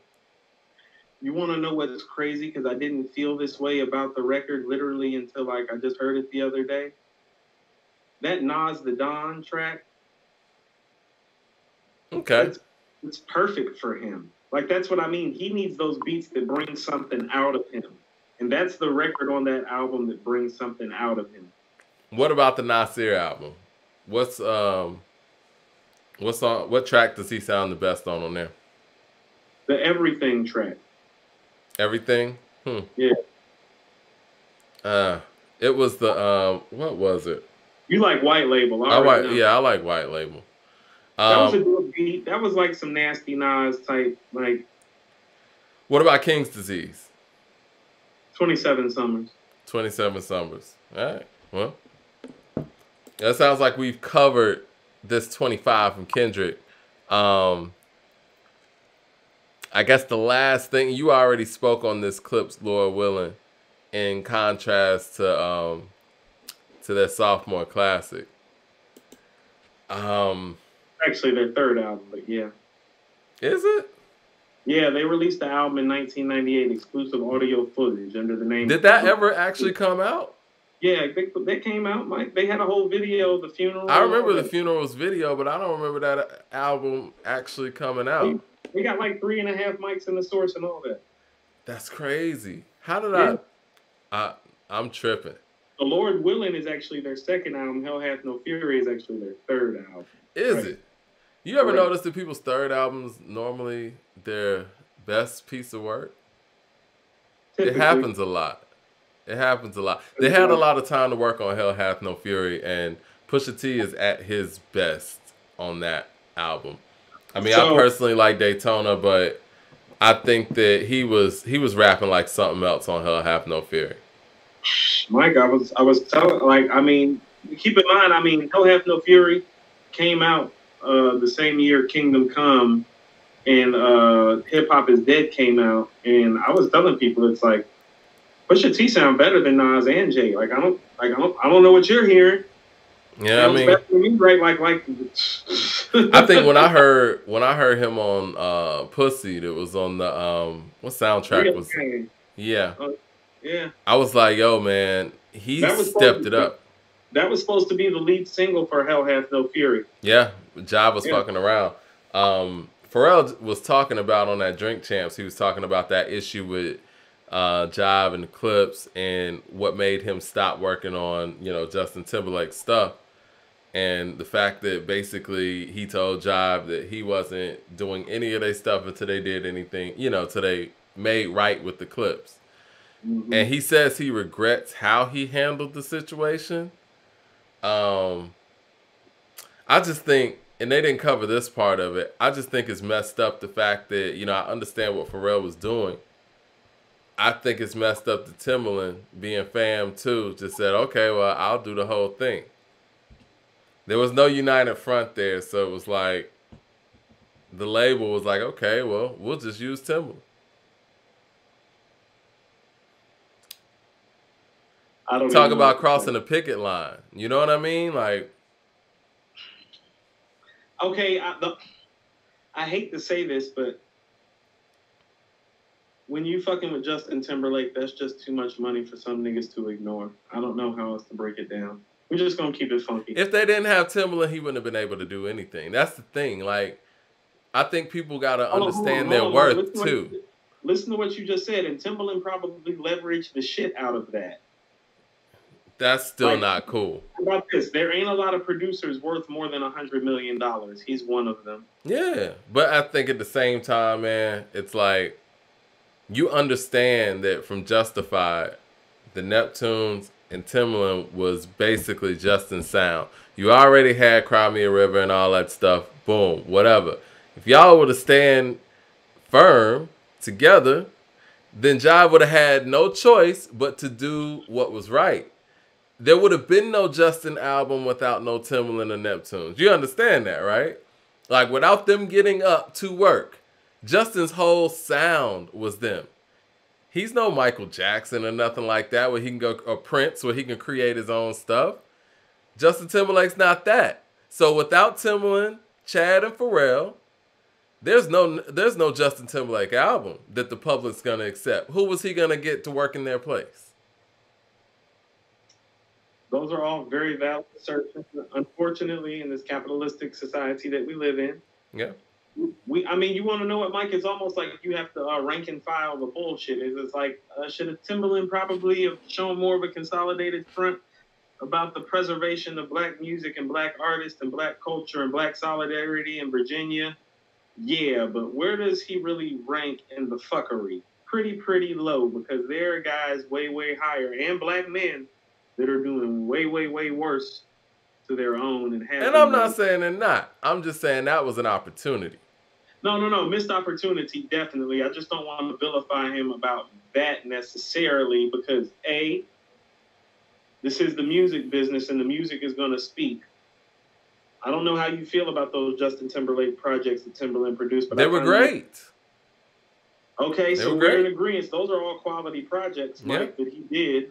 You want to know what's crazy? Because I didn't feel this way about the record literally until I just heard it the other day. That Nas the Don track. Okay. It's perfect for him. Like, that's what I mean. He needs those beats that bring something out of him. And that's the record on that album that brings something out of him. What about the Nasir album? What track does he sound the best on there? The Everything track. Everything? Yeah. It was the what was it? You like White Label? I like White Label. That was a good beat. That was like some nasty Nas type, like. What about King's Disease? 27 Summers. 27 Summers. All right. Well, that sounds like we've covered this 25 from Kendrick. I guess the last thing, you already spoke on this Clips, Lord willing, in contrast to their sophomore classic. Actually, their third album, but yeah. Is it? Yeah, they released the album in 1998, exclusive audio footage under the name. Did that ever actually come out? Yeah, they came out, Mike. They had a whole video of the funeral. I remember the funeral's video, but I don't remember that album actually coming out. They got like 3.5 mics in the source and all that. That's crazy. How did I'm tripping. The Lord Willing is actually their second album. Hell Hath No Fury is actually their third album. Is it? You ever notice that people's third albums normally their best piece of work? Typically. It happens a lot. They had a lot of time to work on Hell Hath No Fury, and Pusha T is at his best on that album. I mean, I personally like Daytona, but I think that he was rapping like something else on Hell Have No Fury. Mike, I was telling, like, I mean, keep in mind, I mean, Hell Have No Fury came out the same year Kingdom Come and Hip Hop Is Dead came out, and I was telling people, it's like, Pusha T sound better than Nas and Jay. Like, I don't know what you're hearing. Yeah, I mean, better than me, right? Like I think when I heard him on Pussy, that was on the what soundtrack was? Yeah. Yeah. I was like, yo, man, he stepped it up. That was supposed to be the lead single for Hell Hath No Fury. Yeah, Jive was fucking around. Pharrell was talking about on that Drink Champs, he was talking about that issue with Jive and the Clips and what made him stop working on, you know, Justin Timberlake stuff. And the fact that basically he told Jive that he wasn't doing any of their stuff until they did anything, you know, till they made right with the Clips. Mm-hmm. And he says he regrets how he handled the situation. I just think, and they didn't cover this part of it, I just think it's messed up the fact that, you know, I understand what Pharrell was doing. I think it's messed up that Timbaland, being fam too, just said, okay, well, I'll do the whole thing. There was no united front there, so it was like, the label was like, okay, well, we'll just use Timbaland. I don't talk about crossing the picket line. You know what I mean? Like, okay, I hate to say this, but when you fucking with Justin Timberlake, that's just too much money for some niggas to ignore. I don't know how else to break it down. We're just gonna keep it funky. If they didn't have Timbaland, he wouldn't have been able to do anything. That's the thing. Like, I think people gotta understand their worth too. Listen to what you just said, and Timbaland probably leveraged the shit out of that. That's still not cool. How about this? There ain't a lot of producers worth more than $100 million. He's one of them. Yeah, but I think at the same time, man, it's like you understand that from Justified, the Neptunes and Timbaland was basically Justin's sound. You already had Cry Me a River and all that stuff. Boom, whatever. If y'all would have stand firm together, then Jive would have had no choice but to do what was right. There would have been no Justin album without no Timbaland or Neptunes. You understand that, right? Like, without them getting up to work, Justin's whole sound was them. He's no Michael Jackson or nothing like that where he can go, or Prince where he can create his own stuff. Justin Timberlake's not that. So without Timbaland, Chad, and Pharrell, there's no Justin Timberlake album that the public's gonna accept. Who was he gonna get to work in their place? Those are all very valid assertions. Unfortunately, in this capitalistic society that we live in, yeah. I mean, you want to know what, Mike? It's almost like you have to rank and file the bullshit. It's like, should a Timbaland probably have shown more of a consolidated front about the preservation of black music and black artists and black culture and black solidarity in Virginia? Yeah, but where does he really rank in the fuckery? Pretty low, because there are guys way, way higher, and black men that are doing way, way, way worse to their own. And I'm not saying they're not. I'm just saying that was an opportunity. No. Missed opportunity, definitely. I just don't want to vilify him about that necessarily because, A, this is the music business and the music is going to speak. I don't know how you feel about those Justin Timberlake projects that Timbaland produced. But they were great. Okay, so we're in agreement. Those are all quality projects, Mike, that he did.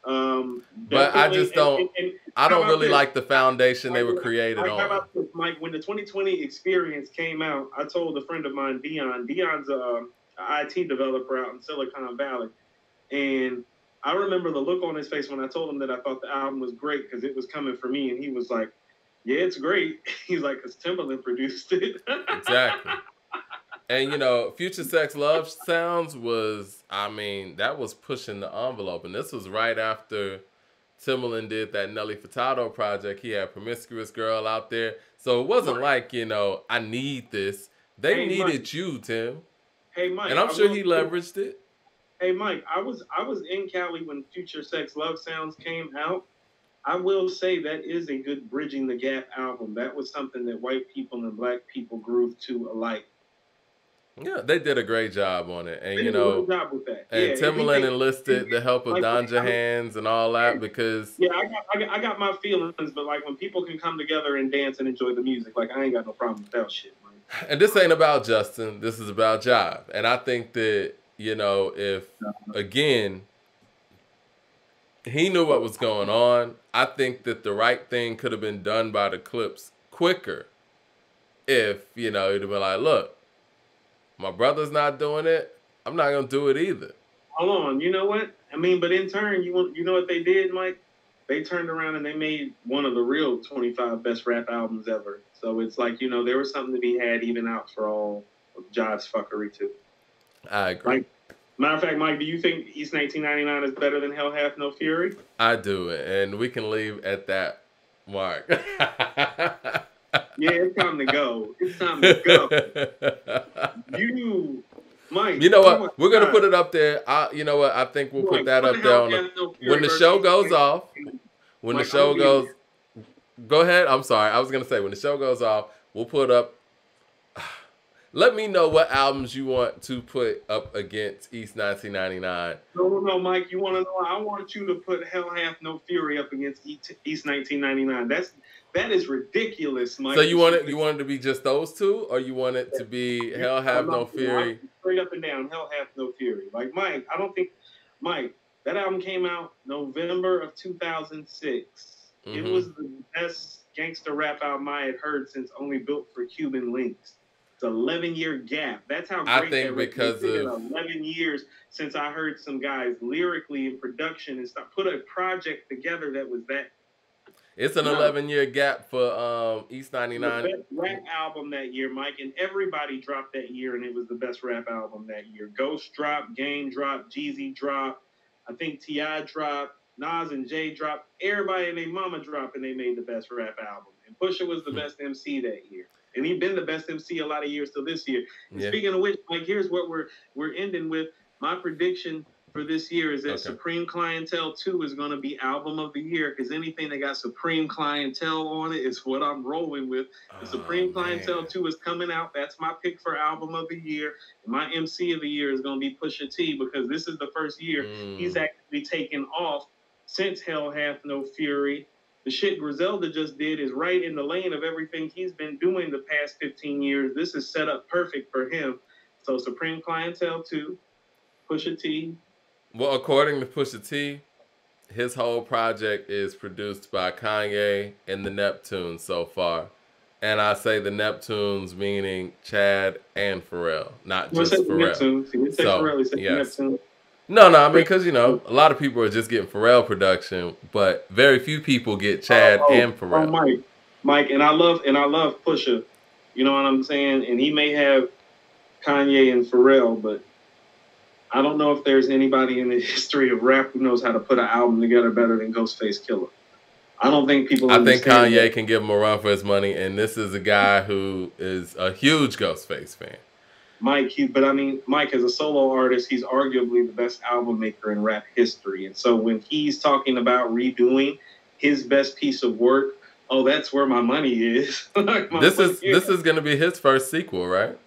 But I just don't. I don't really like the foundation they were created on. How about this, Mike? When the 2020 experience came out, I told a friend of mine, Dion. Dion's an IT developer out in Silicon Valley, and I remember the look on his face when I told him that I thought the album was great because it was coming for me, and he was like, "Yeah, it's great." He's like, "Cause Timbaland produced it." Exactly. And, you know, Future Sex Love Sounds was, I mean, that was pushing the envelope. And this was right after Timbaland did that Nelly Furtado project. He had Promiscuous Girl out there. So it wasn't like, you know, I need this. They needed Mike. You, Tim. Hey, Mike. And I'm sure he leveraged it. Hey, Mike, I was in Cali when Future Sex Love Sounds came out. I will say that is a good Bridging the Gap album. That was something that white people and black people grooved to alike. Yeah, they did a great job on it, and They you did a know, great job with that. and Yeah, Timbaland enlisted the help of like, Don Jahans and all that because, yeah, I got my feelings, but like when people can come together and dance and enjoy the music, like I ain't got no problem with that shit, man. and this ain't about Justin, this is about Jive, and I think that you know if again he knew what was going on, I think that the right thing could have been done by the Clips quicker if you know he'd have been like, look, my brother's not doing it, I'm not gonna do it either. Hold on, you know what? I mean, but in turn, you know what they did, Mike? They turned around and they made one of the real 25 best rap albums ever. So it's like, you know, there was something to be had even out for all of Jive's fuckery too. I agree. Like, matter of fact, Mike, do you think East 1999 is better than Hell Hath No Fury? I do, and we can leave at that mark. Yeah, it's time to go. It's time to go. Mike. You know what? We're gonna put it up there. You know what? I think we'll put that up there on when the show goes off. When the show goes, go ahead. I'm sorry. I was gonna say when the show goes off, we'll put up. Let me know what albums you want to put up against East 1999. No, Mike. You want to know? I want you to put Hell Hath No Fury up against East 1999. That is ridiculous, Mike. So you want it to be just those two, or you want it to be Hell Have No Fury? Straight up and down, Hell Hath No Fury. Like Mike, I don't think Mike. That album came out November of 2006. It was the best gangster rap album I had heard since Only Built for Cuban Links. It's an 11-year gap. That's how great I think that because of 11 years since I heard some guys lyrically in production and stuff put a project together that was that. It's an 11-year gap for East 99. The best rap album that year, Mike, and everybody dropped that year, and it was the best rap album that year. Ghost dropped, Game dropped, Jeezy dropped, I think T.I. dropped, Nas and Jay dropped. Everybody and their mama dropped, and they made the best rap album. And Pusha was the best MC that year. And he's been the best MC a lot of years till this year. And speaking of which, Mike, here's what we're ending with. My prediction for this year is that Supreme Clientele 2 is going to be album of the year because anything that got Supreme Clientele on it is what I'm rolling with. The Supreme Clientele 2 is coming out. That's my pick for album of the year. And my MC of the year is going to be Pusha T because this is the first year he's actually taken off since Hell Hath No Fury. The shit Griselda just did is right in the lane of everything he's been doing the past 15 years. This is set up perfect for him. So Supreme Clientele 2, Pusha T. Well, according to Pusha T, his whole project is produced by Kanye and the Neptunes so far. And I say the Neptunes meaning Chad and Pharrell, not just Pharrell. So, yes. No, I mean, because, you know, a lot of people are just getting Pharrell production, but very few people get Chad and Pharrell. Mike, and I love Pusha. You know what I'm saying? And he may have Kanye and Pharrell, but I don't know if there's anybody in the history of rap who knows how to put an album together better than Ghostface Killah. I don't think people understand Kanye can give him a run for his money, and this is a guy who is a huge Ghostface fan. Mike, Mike, as a solo artist, he's arguably the best album maker in rap history. And so when he's talking about redoing his best piece of work, that's where my money is. This is going to be his first sequel, right?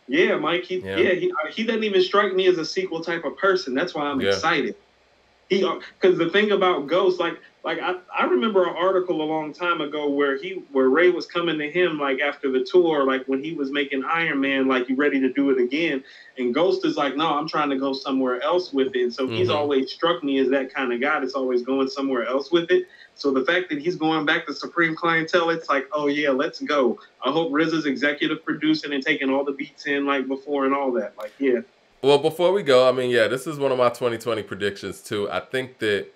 Yeah, Mike. He doesn't even strike me as a sequel type of person. That's why I'm excited. Because the thing about Ghost, I remember an article a long time ago where Ray was coming to him like after the tour, like when he was making Iron Man, like you ready to do it again, and Ghost is like, no, I'm trying to go somewhere else with it. And so he's always struck me as that kind of guy that's always going somewhere else with it. So the fact that he's going back to Supreme Clientele, it's like, oh yeah, let's go. I hope RZA's executive producing and taking all the beats in like before and all that. Like, yeah. Well, before we go, I mean, this is one of my 2020 predictions too. I think that,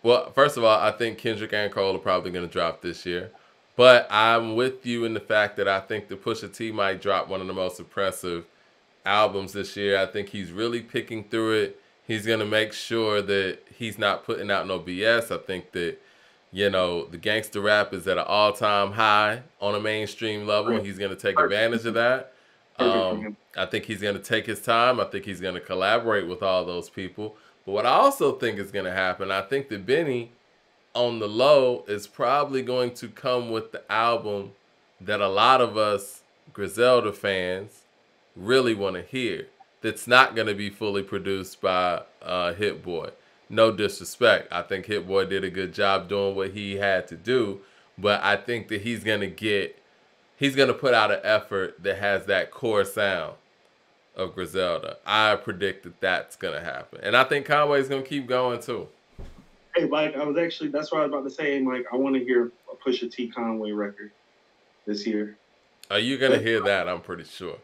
well, first of all, I think Kendrick and Cole are probably going to drop this year. But I'm with you in the fact that I think that Pusha T might drop one of the most impressive albums this year. I think he's really picking through it. He's going to make sure that he's not putting out no BS. I think that, you know, the gangster rap is at an all-time high on a mainstream level, and he's going to take advantage of that. I think he's going to take his time. I think he's going to collaborate with all those people. But what I also think is going to happen, I think that Benny, on the low, is probably going to come with the album that a lot of us Griselda fans really want to hear. That's not going to be fully produced by Hit Boy. No disrespect. I think Hit Boy did a good job doing what he had to do, but I think that he's going to put out an effort that has that core sound of Griselda. I predict that that's going to happen. And I think Conway's going to keep going too. Hey, Mike, that's what I was about to say. Mike, I want to hear a Pusha T Conway record this year. Are you going to hear that? I'm pretty sure.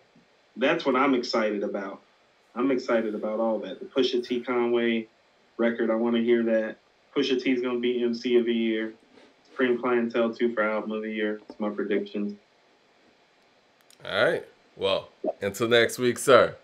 That's what I'm excited about. I'm excited about all that. The Pusha T Conway record, I want to hear that. Pusha T's going to be MC of the year. Supreme Clientele 2 for Album of the Year. It's my predictions. All right. Well, until next week, sir.